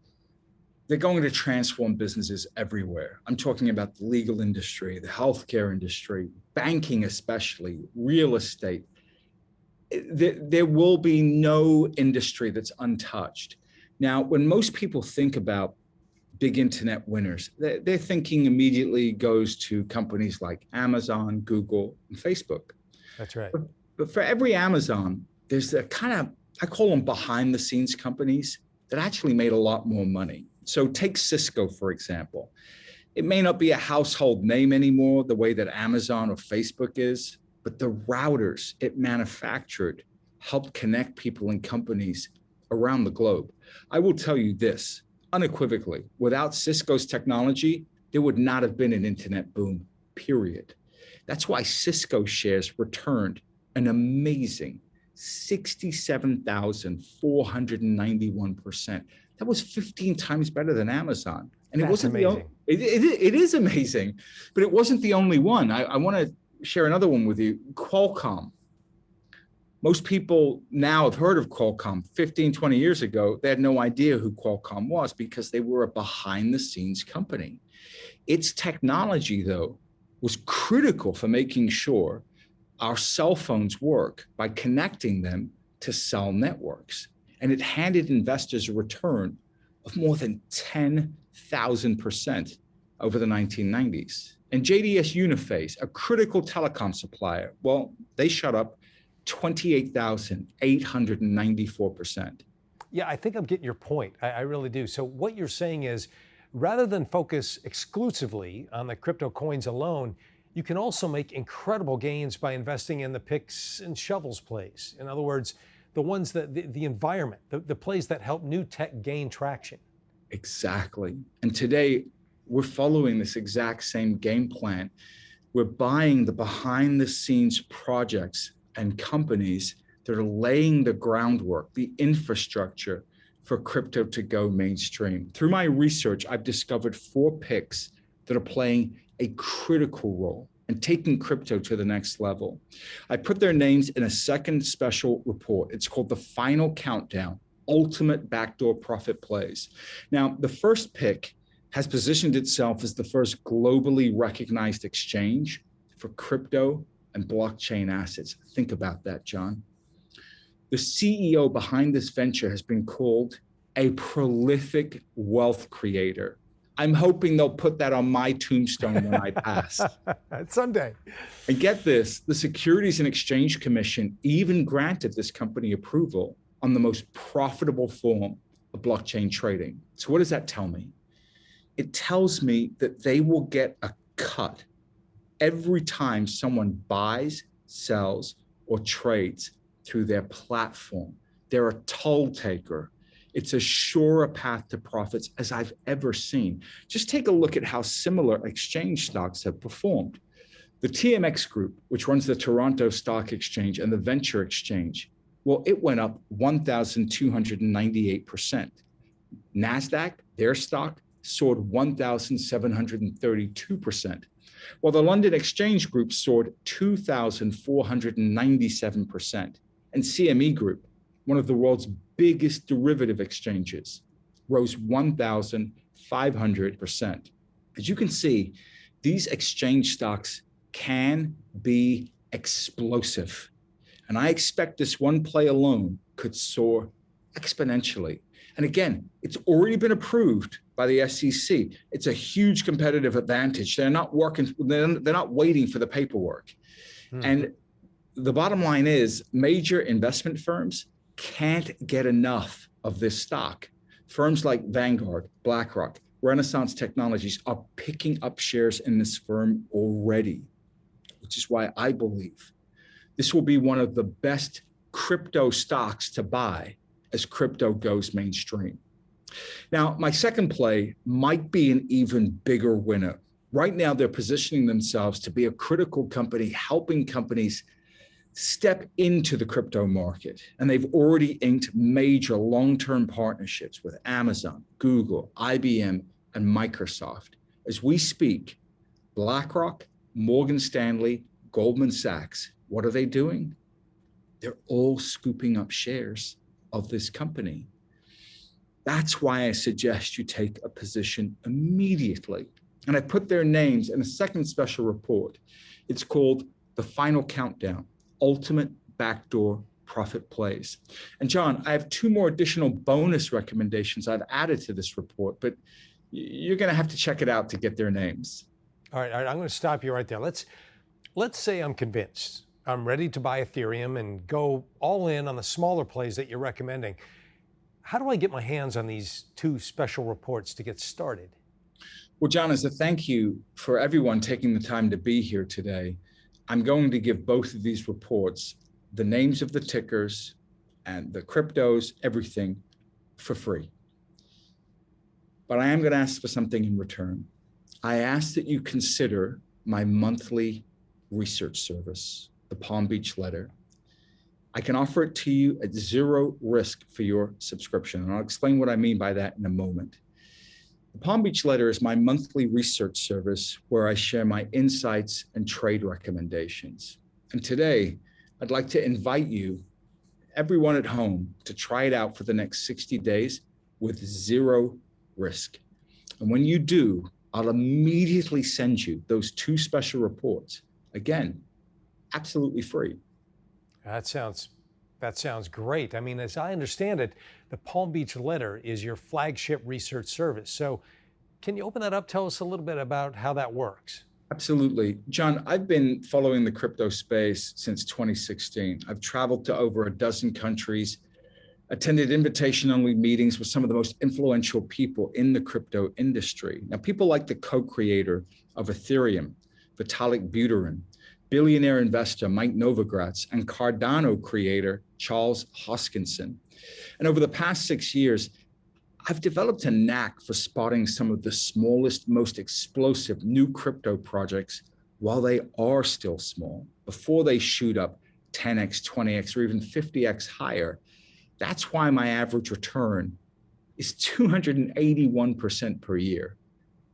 they're going to transform businesses everywhere. I'm talking about the legal industry, the healthcare industry, banking especially, real estate. There will be no industry that's untouched. Now, when most people think about big internet winners, their thinking immediately goes to companies like Amazon, Google, and Facebook. That's right. But for every Amazon, there's a kind of, I call them behind the scenes companies that actually made a lot more money. So take Cisco, for example. It may not be a household name anymore, the way that Amazon or Facebook is, but the routers it manufactured helped connect people and companies around the globe. I will tell you this, unequivocally, without Cisco's technology, there would not have been an internet boom, period. That's why Cisco shares returned an amazing 67,491%. That was 15 times better than Amazon. And it wasn't amazing. It is amazing, but it wasn't the only one. I want to share another one with you. Qualcomm. Most people now have heard of Qualcomm. 15, 20 years ago, they had no idea who Qualcomm was because they were a behind the scenes company. Its technology, though, was critical for making sure our cell phones work by connecting them to cell networks. And it handed investors a return of more than 10,000% over the 1990s. And JDS Uniphase, a critical telecom supplier, well, they shot up 28,894%. Yeah, I think I'm getting your point. I really do. So what you're saying is, rather than focus exclusively on the crypto coins alone, you can also make incredible gains by investing in the picks and shovels plays. In other words, the ones that the environment, the plays that help new tech gain traction. Exactly. And today, we're following this exact same game plan. We're buying the behind the scenes projects and companies that are laying the groundwork, the infrastructure for crypto to go mainstream. Through my research, I've discovered 4 picks that are playing a critical role and taking crypto to the next level. I put their names in a second special report. It's called the Final Countdown, Ultimate Backdoor Profit Plays. Now, the first pick has positioned itself as the first globally recognized exchange for crypto and blockchain assets. Think about that, John. The CEO behind this venture has been called a prolific wealth creator. I'm hoping they'll put that on my tombstone when I pass. Someday. And get this, the Securities and Exchange Commission even granted this company approval on the most profitable form of blockchain trading. So what does that tell me? It tells me that they will get a cut every time someone buys, sells, or trades through their platform. They're a toll taker. It's as sure a path to profits as I've ever seen. Just take a look at how similar exchange stocks have performed. The TMX Group, which runs the Toronto Stock Exchange and the Venture Exchange, well, it went up 1,298%. NASDAQ, their stock, soared 1,732%, while the London Exchange Group soared 2,497%. And CME Group, one of the world's biggest derivative exchanges, rose 1,500%. As you can see, these exchange stocks can be explosive. And I expect this one play alone could soar exponentially. And again, it's already been approved by the SEC. It's a huge competitive advantage. They're not waiting for the paperwork. And the bottom line is major investment firms can't get enough of this stock. Firms like Vanguard, BlackRock, Renaissance Technologies are picking up shares in this firm already, which is why I believe this will be one of the best crypto stocks to buy as crypto goes mainstream. Now, my second play might be an even bigger winner. Right now, they're positioning themselves to be a critical company, helping companies step into the crypto market. And they've already inked major long-term partnerships with Amazon, Google, IBM, and Microsoft. As we speak, BlackRock, Morgan Stanley, Goldman Sachs, what are they doing? They're all scooping up shares of this company. That's why I suggest you take a position immediately. And I put their names in a second special report. It's called The Final Countdown, Ultimate Backdoor Profit Plays. And John, I have two more additional bonus recommendations I've added to this report, but you're going to have to check it out to get their names. All right, I'm going to stop you right there. Let's say I'm convinced. I'm ready to buy Ethereum and go all in on the smaller plays that you're recommending. How do I get my hands on these two special reports to get started? Well, John, as a thank you for everyone taking the time to be here today, I'm going to give both of these reports, the names of the tickers and the cryptos, everything for free. But I am going to ask for something in return. I ask that you consider my monthly research service, the Palm Beach Letter. I can offer it to you at zero risk for your subscription, and I'll explain what I mean by that in a moment. The Palm Beach Letter is my monthly research service where I share my insights and trade recommendations. And today, I'd like to invite you, everyone at home, to try it out for the next 60 days with zero risk. And when you do, I'll immediately send you those two special reports. Again, absolutely free. That sounds great. I mean, as I understand it, the Palm Beach Letter is your flagship research service. So can you open that up? Tell us a little bit about how that works. Absolutely. John, I've been following the crypto space since 2016. I've traveled to over a dozen countries, attended invitation-only meetings with some of the most influential people in the crypto industry. Now, people like the co-creator of Ethereum, Vitalik Buterin, billionaire investor Mike Novogratz, and Cardano creator Charles Hoskinson. And over the past 6 years, I've developed a knack for spotting some of the smallest, most explosive new crypto projects while they are still small, before they shoot up 10x, 20x, or even 50x higher. That's why my average return is 281% per year.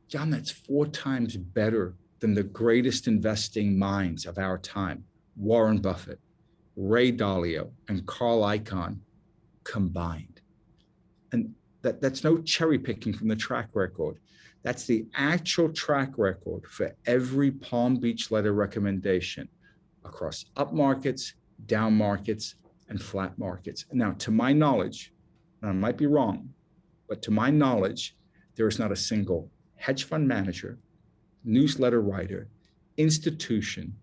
John, that's 4 times better than the greatest investing minds of our time, Warren Buffett, Ray Dalio, and Carl Icahn combined. And that's no cherry picking from the track record. That's the actual track record for every Palm Beach Letter recommendation across up markets, down markets, and flat markets. Now, to my knowledge, and I might be wrong, but to my knowledge, there is not a single hedge fund manager, newsletter writer, institution,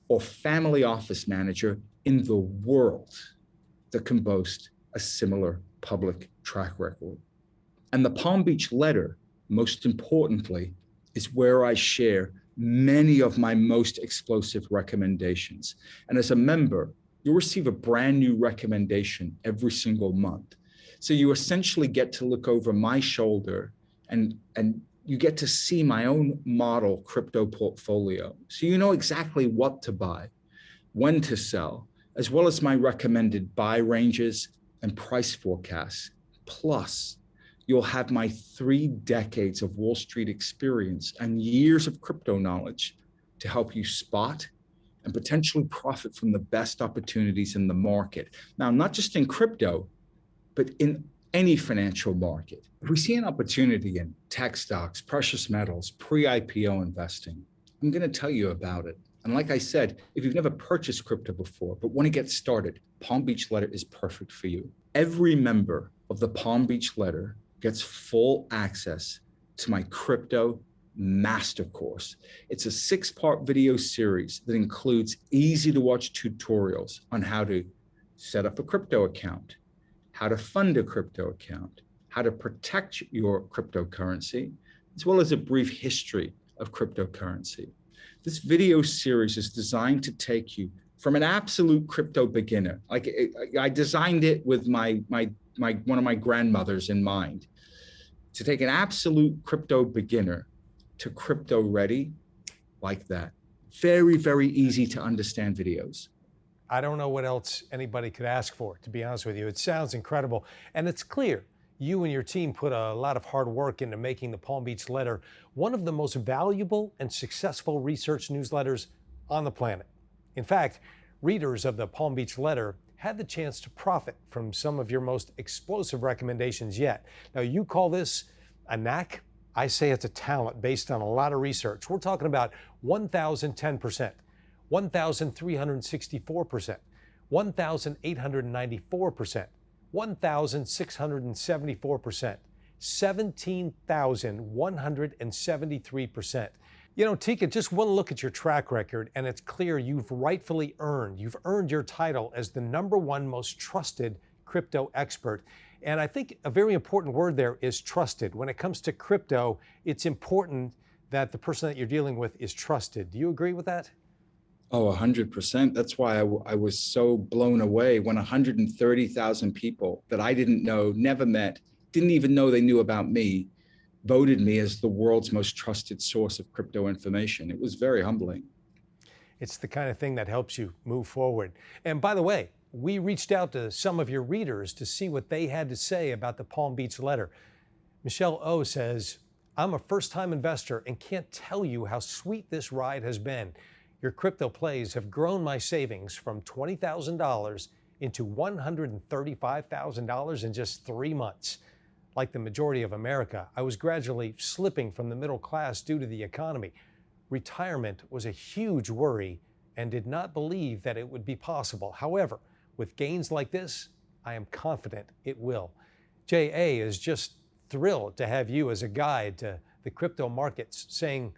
or family office manager in the world that can boast a similar public track record. And the Palm Beach Letter, most importantly, is where I share many of my most explosive recommendations. And as a member, you'll receive a brand new recommendation every single month. So you essentially get to look over my shoulder and you get to see my own model crypto portfolio. So you know exactly what to buy, when to sell, as well as my recommended buy ranges and price forecasts. Plus, you'll have my 3 decades of Wall Street experience and years of crypto knowledge to help you spot and potentially profit from the best opportunities in the market. Now, not just in crypto, but in any financial market. If we see an opportunity in tech stocks, precious metals, pre-IPO investing, I'm going to tell you about it. And like I said, if you've never purchased crypto before, but want to get started, Palm Beach Letter is perfect for you. Every member of the Palm Beach Letter gets full access to my crypto master course. It's a 6-part video series that includes easy to watch tutorials on how to set up a crypto account, how to fund a crypto account, how to protect your cryptocurrency, as well as a brief history of cryptocurrency. This video series is designed to take you from an absolute crypto beginner. I designed it with one of my grandmothers in mind, to take an absolute crypto beginner to crypto ready like that. Very, very easy to understand videos. I don't know what else anybody could ask for, to be honest with you. It sounds incredible. And it's clear you and your team put a lot of hard work into making the Palm Beach Letter one of the most valuable and successful research newsletters on the planet. In fact, readers of the Palm Beach Letter had the chance to profit from some of your most explosive recommendations yet. Now, you call this a knack. I say it's a talent based on a lot of research. We're talking about 1,010%, 1,364%, 1,894%, 1,674%, 17,173%. You know, Teeka, just one look at your track record, and it's clear you've earned your title as the #1 most trusted crypto expert. And I think a very important word there is trusted. When it comes to crypto, it's important that the person that you're dealing with is trusted. Do you agree with that? Oh, 100%. That's why I was so blown away when 130,000 people that I didn't know, never met, didn't even know they knew about me, voted me as the world's most trusted source of crypto information. It was very humbling. It's the kind of thing that helps you move forward. And by the way, we reached out to some of your readers to see what they had to say about the Palm Beach Letter. Michelle O says, I'm a first-time investor and can't tell you how sweet this ride has been. Your crypto plays have grown my savings from $20,000 into $135,000 in just 3 months. Like the majority of America, I was gradually slipping from the middle class due to the economy. Retirement was a huge worry and did not believe that it would be possible. However, with gains like this, I am confident it will. JA is just thrilled to have you as a guide to the crypto markets, saying,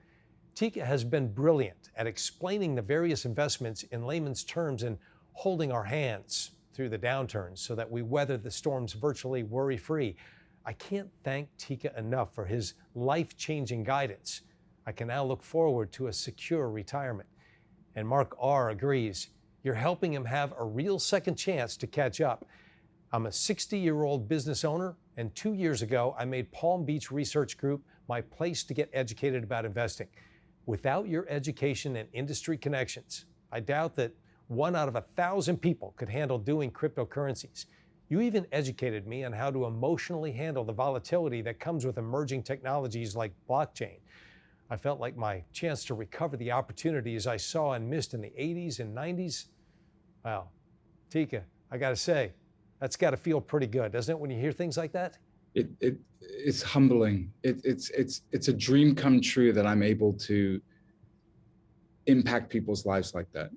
Teeka has been brilliant at explaining the various investments in layman's terms and holding our hands through the downturns so that we weather the storms virtually worry-free. I can't thank Teeka enough for his life-changing guidance. I can now look forward to a secure retirement. And Mark R. agrees. You're helping him have a real second chance to catch up. I'm a 60-year-old business owner, and 2 years ago, I made Palm Beach Research Group my place to get educated about investing. Without your education and industry connections, I doubt that 1 out of 1,000 people could handle doing cryptocurrencies. You even educated me on how to emotionally handle the volatility that comes with emerging technologies like blockchain. I felt like my chance to recover the opportunities I saw and missed in the 80s and 90s. Wow, Teeka, I gotta say, that's gotta feel pretty good, doesn't it, when you hear things like that? It's humbling. It's a dream come true that I'm able to impact people's lives like that.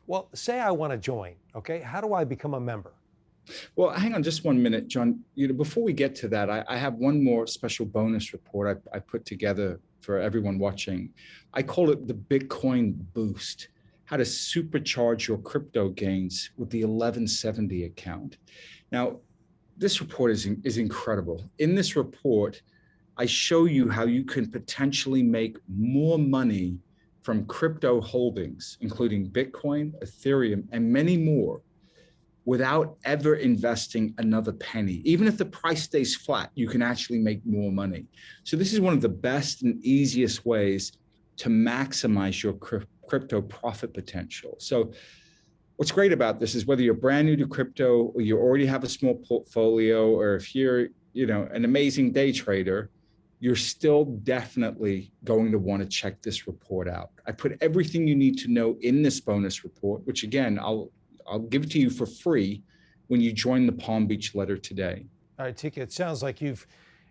Well, say I want to join, okay? How do I become a member? Well, hang on just 1 minute, John. Before we get to that, I have one more special bonus report I put together for everyone watching. I call it the Bitcoin Boost, how to supercharge your crypto gains with the 1170 account. Now, this report is incredible. In this report, I show you how you can potentially make more money from crypto holdings, including Bitcoin, Ethereum, and many more, without ever investing another penny. Even if the price stays flat, you can actually make more money. So this is one of the best and easiest ways to maximize your crypto profit potential. So what's great about this is whether you're brand new to crypto or you already have a small portfolio, or if you're, an amazing day trader, you're still definitely going to want to check this report out. I put everything you need to know in this bonus report, which again, I'll give it to you for free when you join the Palm Beach Letter today. All right, Teeka, it sounds like you've,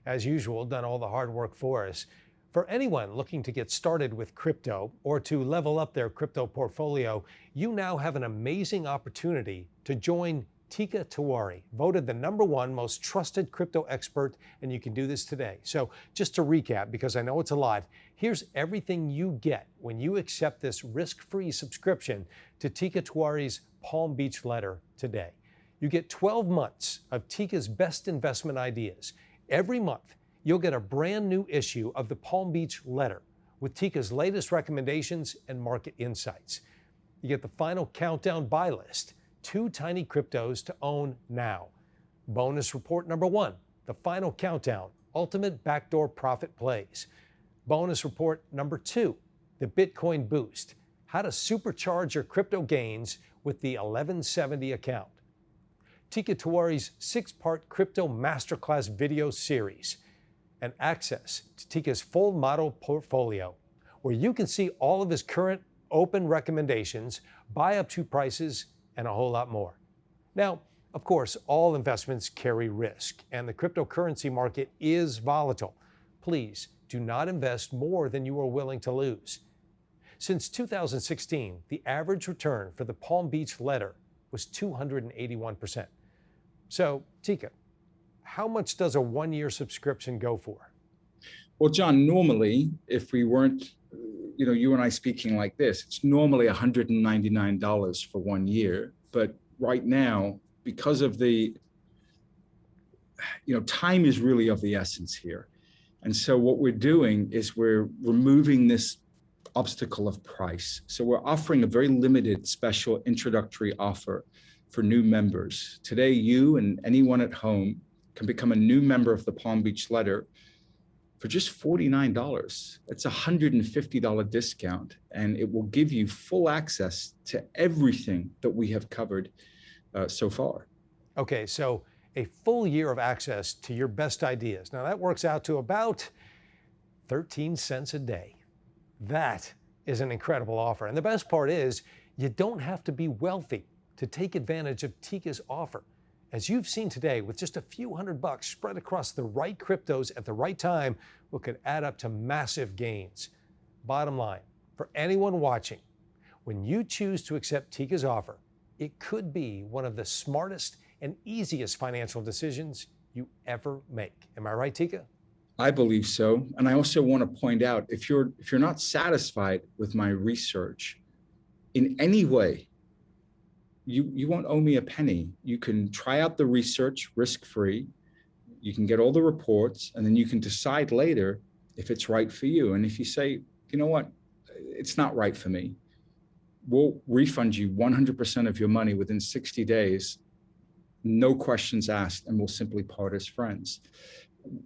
as usual, done all the hard work for us. For anyone looking to get started with crypto or to level up their crypto portfolio, you now have an amazing opportunity to join Teeka Tiwari, voted the #1 most trusted crypto expert, and you can do this today. So just to recap, because I know it's a lot, here's everything you get when you accept this risk-free subscription to Teeka Tiwari's Palm Beach letter today. You get 12 months of Teeka's best investment ideas. Every month, you'll get a brand new issue of the Palm Beach letter with Teeka's latest recommendations and market insights. You get the final countdown buy list, 2 tiny cryptos to own now. Bonus report #1, the final countdown, ultimate backdoor profit plays. Bonus report #2, the Bitcoin boost, how to supercharge your crypto gains with the 1170 account. Teeka Tiwari's 6-part crypto masterclass video series, and access to Teeka's full model portfolio, where you can see all of his current open recommendations, buy up to prices, and a whole lot more. Now, of course, all investments carry risk, and the cryptocurrency market is volatile. Please do not invest more than you are willing to lose. Since 2016, the average return for the Palm Beach letter was 281%. So, Teeka, how much does a 1-year subscription go for? Well, John, normally, if we weren't, you and I speaking like this, it's normally $199 for 1 year. But right now, because of time is really of the essence here. And so what we're doing is we're removing this obstacle of price. So we're offering a very limited special introductory offer for new members. Today, you and anyone at home can become a new member of the Palm Beach letter for just $49. It's a $150 discount, and it will give you full access to everything that we have covered so far. Okay, so a full year of access to your best ideas. Now that works out to about 13 cents a day. That is an incredible offer. And the best part is you don't have to be wealthy to take advantage of Teeka's offer. As you've seen today, with just a few $100 spread across the right cryptos at the right time, what could add up to massive gains. Bottom line, for anyone watching, when you choose to accept Teeka's offer, it could be one of the smartest and easiest financial decisions you ever make. Am I right, Teeka? I believe so. And I also want to point out, if you're not satisfied with my research in any way, you won't owe me a penny. You can try out the research risk-free. You can get all the reports, and then you can decide later if it's right for you. And if you say, you know what, it's not right for me, we'll refund you 100% of your money within 60 days, no questions asked, and we'll simply part as friends.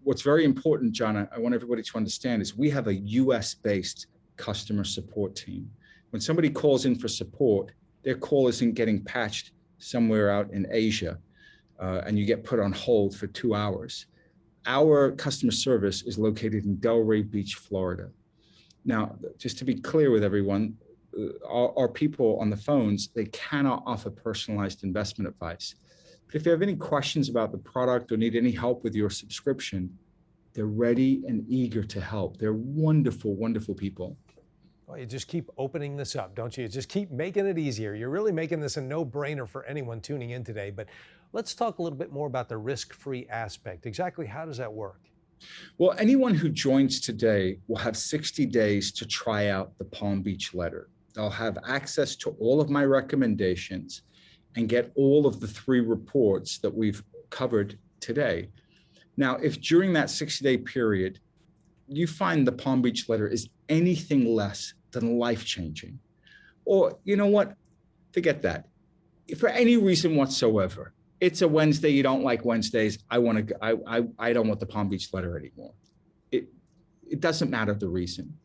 What's very important, John, I want everybody to understand, is we have a US-based customer support team. When somebody calls in for support, their call isn't getting patched somewhere out in Asia, and you get put on hold for 2 hours. Our customer service is located in Delray Beach, Florida. Now, just to be clear with everyone, our people on the phones, they cannot offer personalized investment advice. But if you have any questions about the product or need any help with your subscription, they're ready and eager to help. They're wonderful, wonderful people. Well, you just keep opening this up, don't you? You just keep making it easier. You're really making this a no-brainer for anyone tuning in today. But let's talk a little bit more about the risk-free aspect. Exactly how does that work? Well, anyone who joins today will have 60 days to try out the Palm Beach letter. They'll have access to all of my recommendations and get all of the 3 reports that we've covered today. Now, if during that 60-day period, you find the Palm Beach letter is anything less than life-changing, or you know what, forget that. If for any reason whatsoever, it's a Wednesday, you don't like Wednesdays, I don't want the Palm Beach letter anymore. It doesn't matter the reason.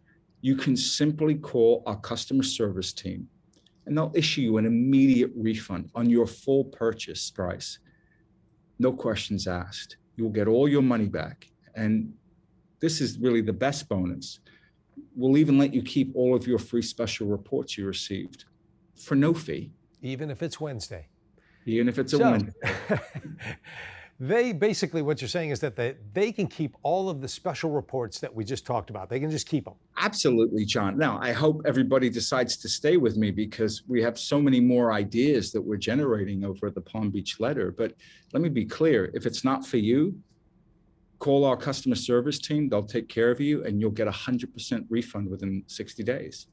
You can simply call our customer service team, and they'll issue you an immediate refund on your full purchase price. No questions asked. You'll get all your money back. And this is really the best bonus. We'll even let you keep all of your free special reports you received for no fee. Even if it's Wednesday. Even if it's a Wednesday. They basically, what you're saying is that they can keep all of the special reports that we just talked about. They can just keep them. Absolutely, John. Now, I hope everybody decides to stay with me because we have so many more ideas that we're generating over the Palm Beach letter. But let me be clear, if it's not for you, call our customer service team. They'll take care of you and you'll get 100% refund within 60 days.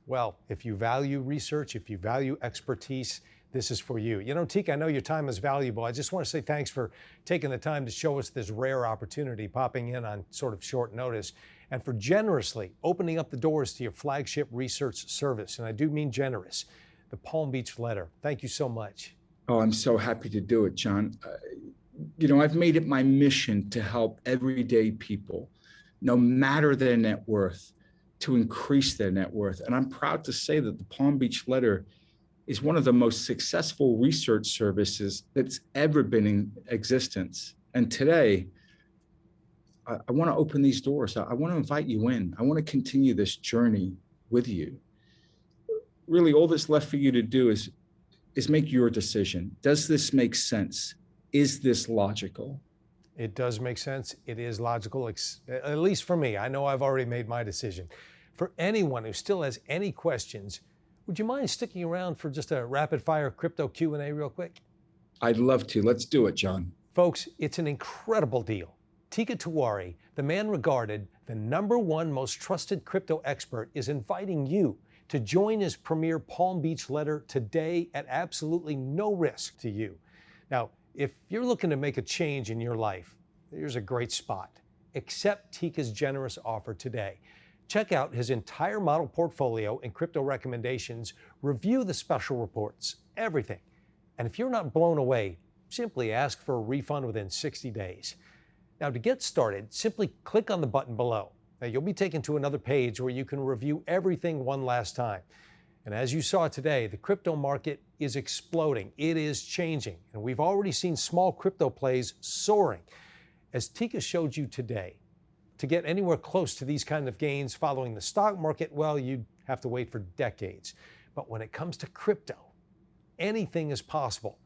Well, if you value research, if you value expertise, this is for you. You know, Teeka, I know your time is valuable. I just want to say thanks for taking the time to show us this rare opportunity, popping in on sort of short notice, and for generously opening up the doors to your flagship research service. And I do mean generous, the Palm Beach letter. Thank you so much. Oh, I'm so happy to do it, John. You know, I've made it my mission to help everyday people, no matter their net worth, to increase their net worth. And I'm proud to say that the Palm Beach letter is one of the most successful research services that's ever been in existence. And today, I want to open these doors. I want to invite you in. I want to continue this journey with you. Really, all that's left for you to do is make your decision. Does this make sense? Is this logical? It does make sense. It is logical, at least for me. I know I've already made my decision. For anyone who still has any questions, would you mind sticking around for just a rapid fire crypto Q&A real quick? I'd love to. Let's do it, John. Folks, it's an incredible deal. Teeka Tiwari, the man regarded the #1 most trusted crypto expert, is inviting you to join his premier Palm Beach letter today at absolutely no risk to you. Now, if you're looking to make a change in your life, here's a great spot. Accept Teeka's generous offer today. Check out his entire model portfolio and crypto recommendations, review the special reports, everything. And if you're not blown away, simply ask for a refund within 60 days. Now, to get started, simply click on the button below. Now, you'll be taken to another page where you can review everything one last time. And as you saw today, the crypto market is exploding. It is changing. And we've already seen small crypto plays soaring. As Teeka showed you today, to get anywhere close to these kind of gains following the stock market, well, you'd have to wait for decades. But when it comes to crypto, anything is possible.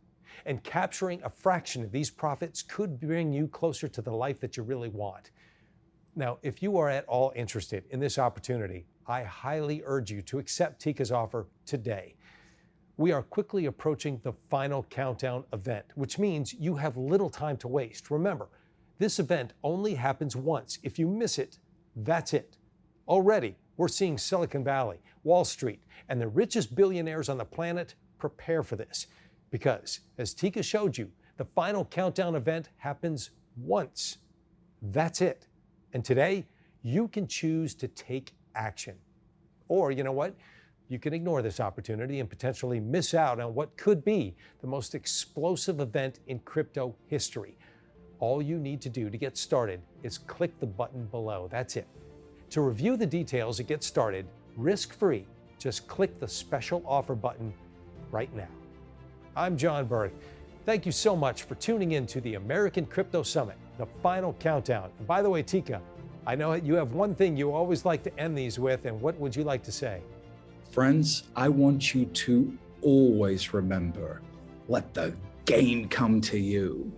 And capturing a fraction of these profits could bring you closer to the life that you really want. Now, if you are at all interested in this opportunity, I highly urge you to accept Teeka's offer today. We are quickly approaching the final countdown event, which means you have little time to waste. Remember, this event only happens once. If you miss it, that's it. Already, we're seeing Silicon Valley, Wall Street, and the richest billionaires on the planet prepare for this. Because, as Teeka showed you, the final countdown event happens once. That's it. And today, you can choose to take action. Or, you know what? You can ignore this opportunity and potentially miss out on what could be the most explosive event in crypto history. All you need to do to get started is click the button below. That's it. To review the details and get started, risk-free, just click the special offer button right now. I'm John Burke. Thank you so much for tuning in to the American Crypto Summit, the final countdown. And by the way, Teeka, I know you have one thing you always like to end these with, and what would you like to say? Friends, I want you to always remember, let the game come to you.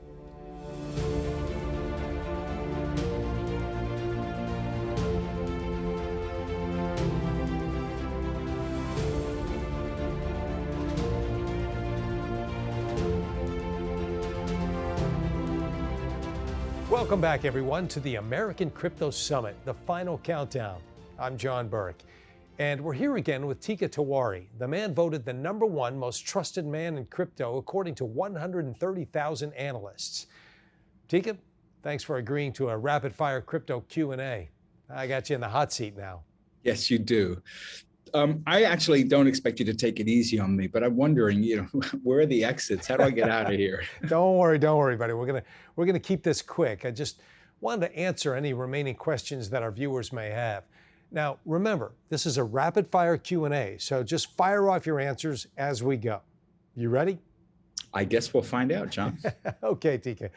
Welcome back, everyone, to the American Crypto Summit, the final countdown. I'm John Burke, and we're here again with Teeka Tiwari, the man voted the #1 most trusted man in crypto according to 130,000 analysts. Teeka, thanks for agreeing to a rapid-fire crypto Q&A. I got you in the hot seat now. Yes, you do. I actually don't expect you to take it easy on me, but I'm wondering, where are the exits? How do I get out of here? Don't worry, buddy. We're gonna keep this quick. I just wanted to answer any remaining questions that our viewers may have. Now, remember, this is a rapid-fire Q&A, so just fire off your answers as we go. You ready? I guess we'll find out, John. Okay, Teeka.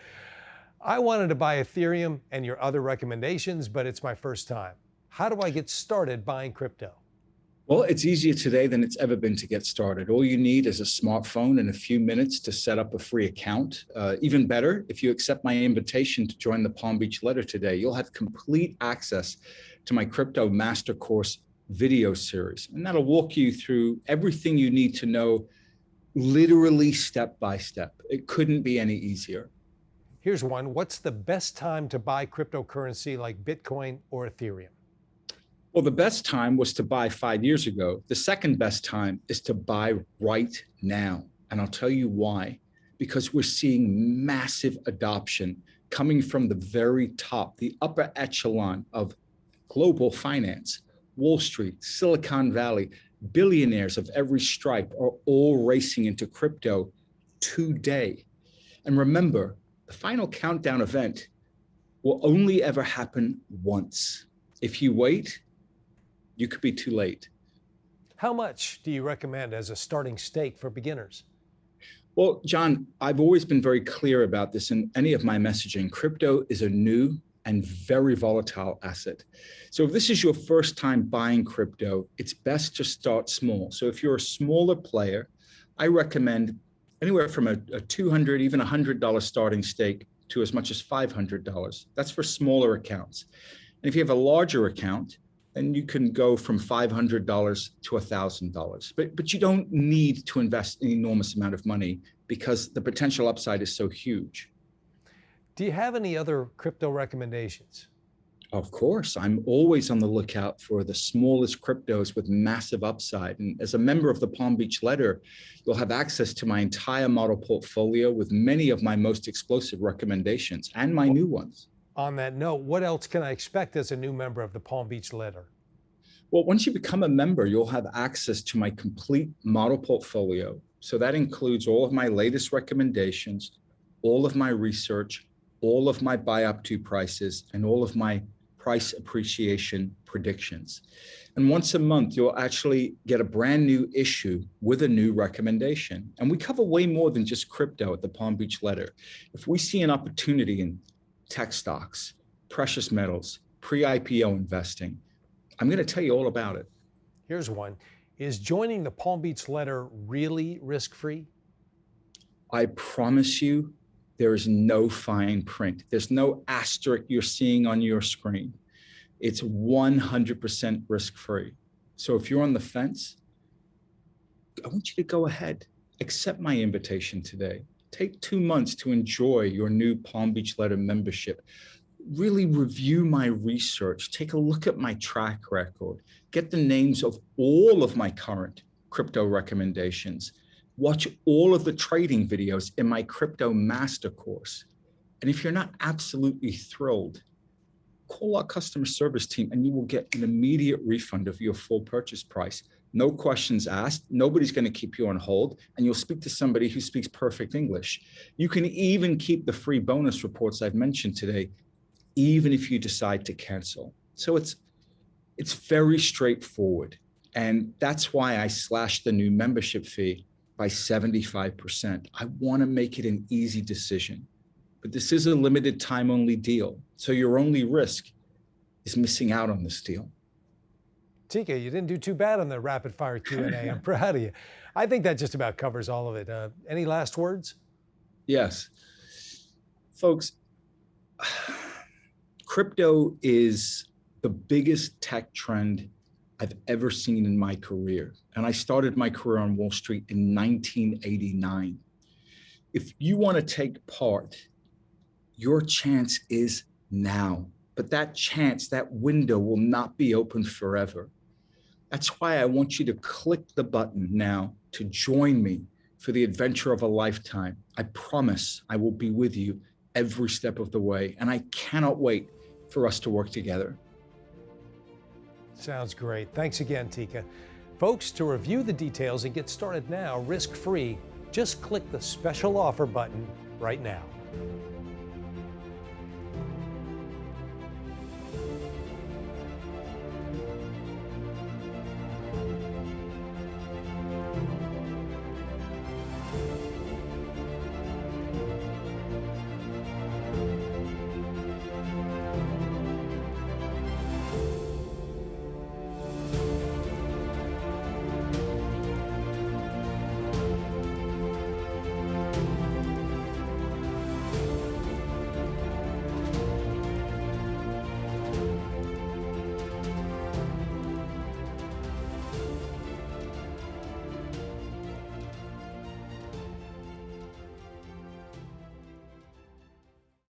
I wanted to buy Ethereum and your other recommendations, but it's my first time. How do I get started buying crypto? Well, it's easier today than it's ever been to get started. All you need is a smartphone and a few minutes to set up a free account. Even better, if you accept my invitation to join the Palm Beach Letter today, you'll have complete access to my Crypto Master Course video series. And that'll walk you through everything you need to know, literally step by step. It couldn't be any easier. Here's one. What's the best time to buy cryptocurrency like Bitcoin or Ethereum? Well, the best time was to buy 5 years ago. The second best time is to buy right now. And I'll tell you why. Because we're seeing massive adoption coming from the very top, the upper echelon of global finance. Wall Street, Silicon Valley, billionaires of every stripe are all racing into crypto today. And remember, the final countdown event will only ever happen once. If you wait, you could be too late. How much do you recommend as a starting stake for beginners? Well, John, I've always been very clear about this in any of my messaging. Crypto is a new and very volatile asset. So if this is your first time buying crypto, it's best to start small. So if you're a smaller player, I recommend anywhere from a $200, even $100 starting stake to as much as $500. That's for smaller accounts. And if you have a larger account, then you can go from $500 to $1,000. But you don't need to invest an enormous amount of money because the potential upside is so huge. Do you have any other crypto recommendations? Of course, I'm always on the lookout for the smallest cryptos with massive upside. And as a member of the Palm Beach Letter, you'll have access to my entire model portfolio with many of my most explosive recommendations and my new ones. On that note, what else can I expect as a new member of the Palm Beach Letter? Well, once you become a member, you'll have access to my complete model portfolio. So that includes all of my latest recommendations, all of my research, all of my buy up to prices, and all of my price appreciation predictions. And once a month, you'll actually get a brand new issue with a new recommendation. And we cover way more than just crypto at the Palm Beach Letter. If we see an opportunity in tech stocks, precious metals, pre-IPO investing, I'm going to tell you all about it. Here's one. Is joining the Palm Beach Letter really risk-free? I promise you, there is no fine print. There's no asterisk you're seeing on your screen. It's 100% risk-free. So if you're on the fence, I want you to go ahead, accept my invitation today. Take 2 months to enjoy your new Palm Beach Letter membership. Really review my research. Take a look at my track record. Get the names of all of my current crypto recommendations. Watch all of the trading videos in my Crypto Master Course. And if you're not absolutely thrilled, call our customer service team and you will get an immediate refund of your full purchase price. No questions asked. Nobody's going to keep you on hold, and you'll speak to somebody who speaks perfect English. You can even keep the free bonus reports I've mentioned today, even if you decide to cancel. So it's very straightforward. And that's why I slashed the new membership fee by 75%. I want to make it an easy decision. But this is a limited time only deal. So your only risk is missing out on this deal. Teeka, you didn't do too bad on the rapid fire Q&A. I'm proud of you. I think that just about covers all of it. Any last words? Yes. Folks, crypto is the biggest tech trend I've ever seen in my career. And I started my career on Wall Street in 1989. If you want to take part, your chance is now. But that chance, that window will not be open forever. That's why I want you to click the button now to join me for the adventure of a lifetime. I promise I will be with you every step of the way. And I cannot wait for us to work together. Sounds great. Thanks again, Teeka. Folks, to review the details and get started now, risk-free, just click the special offer button right now.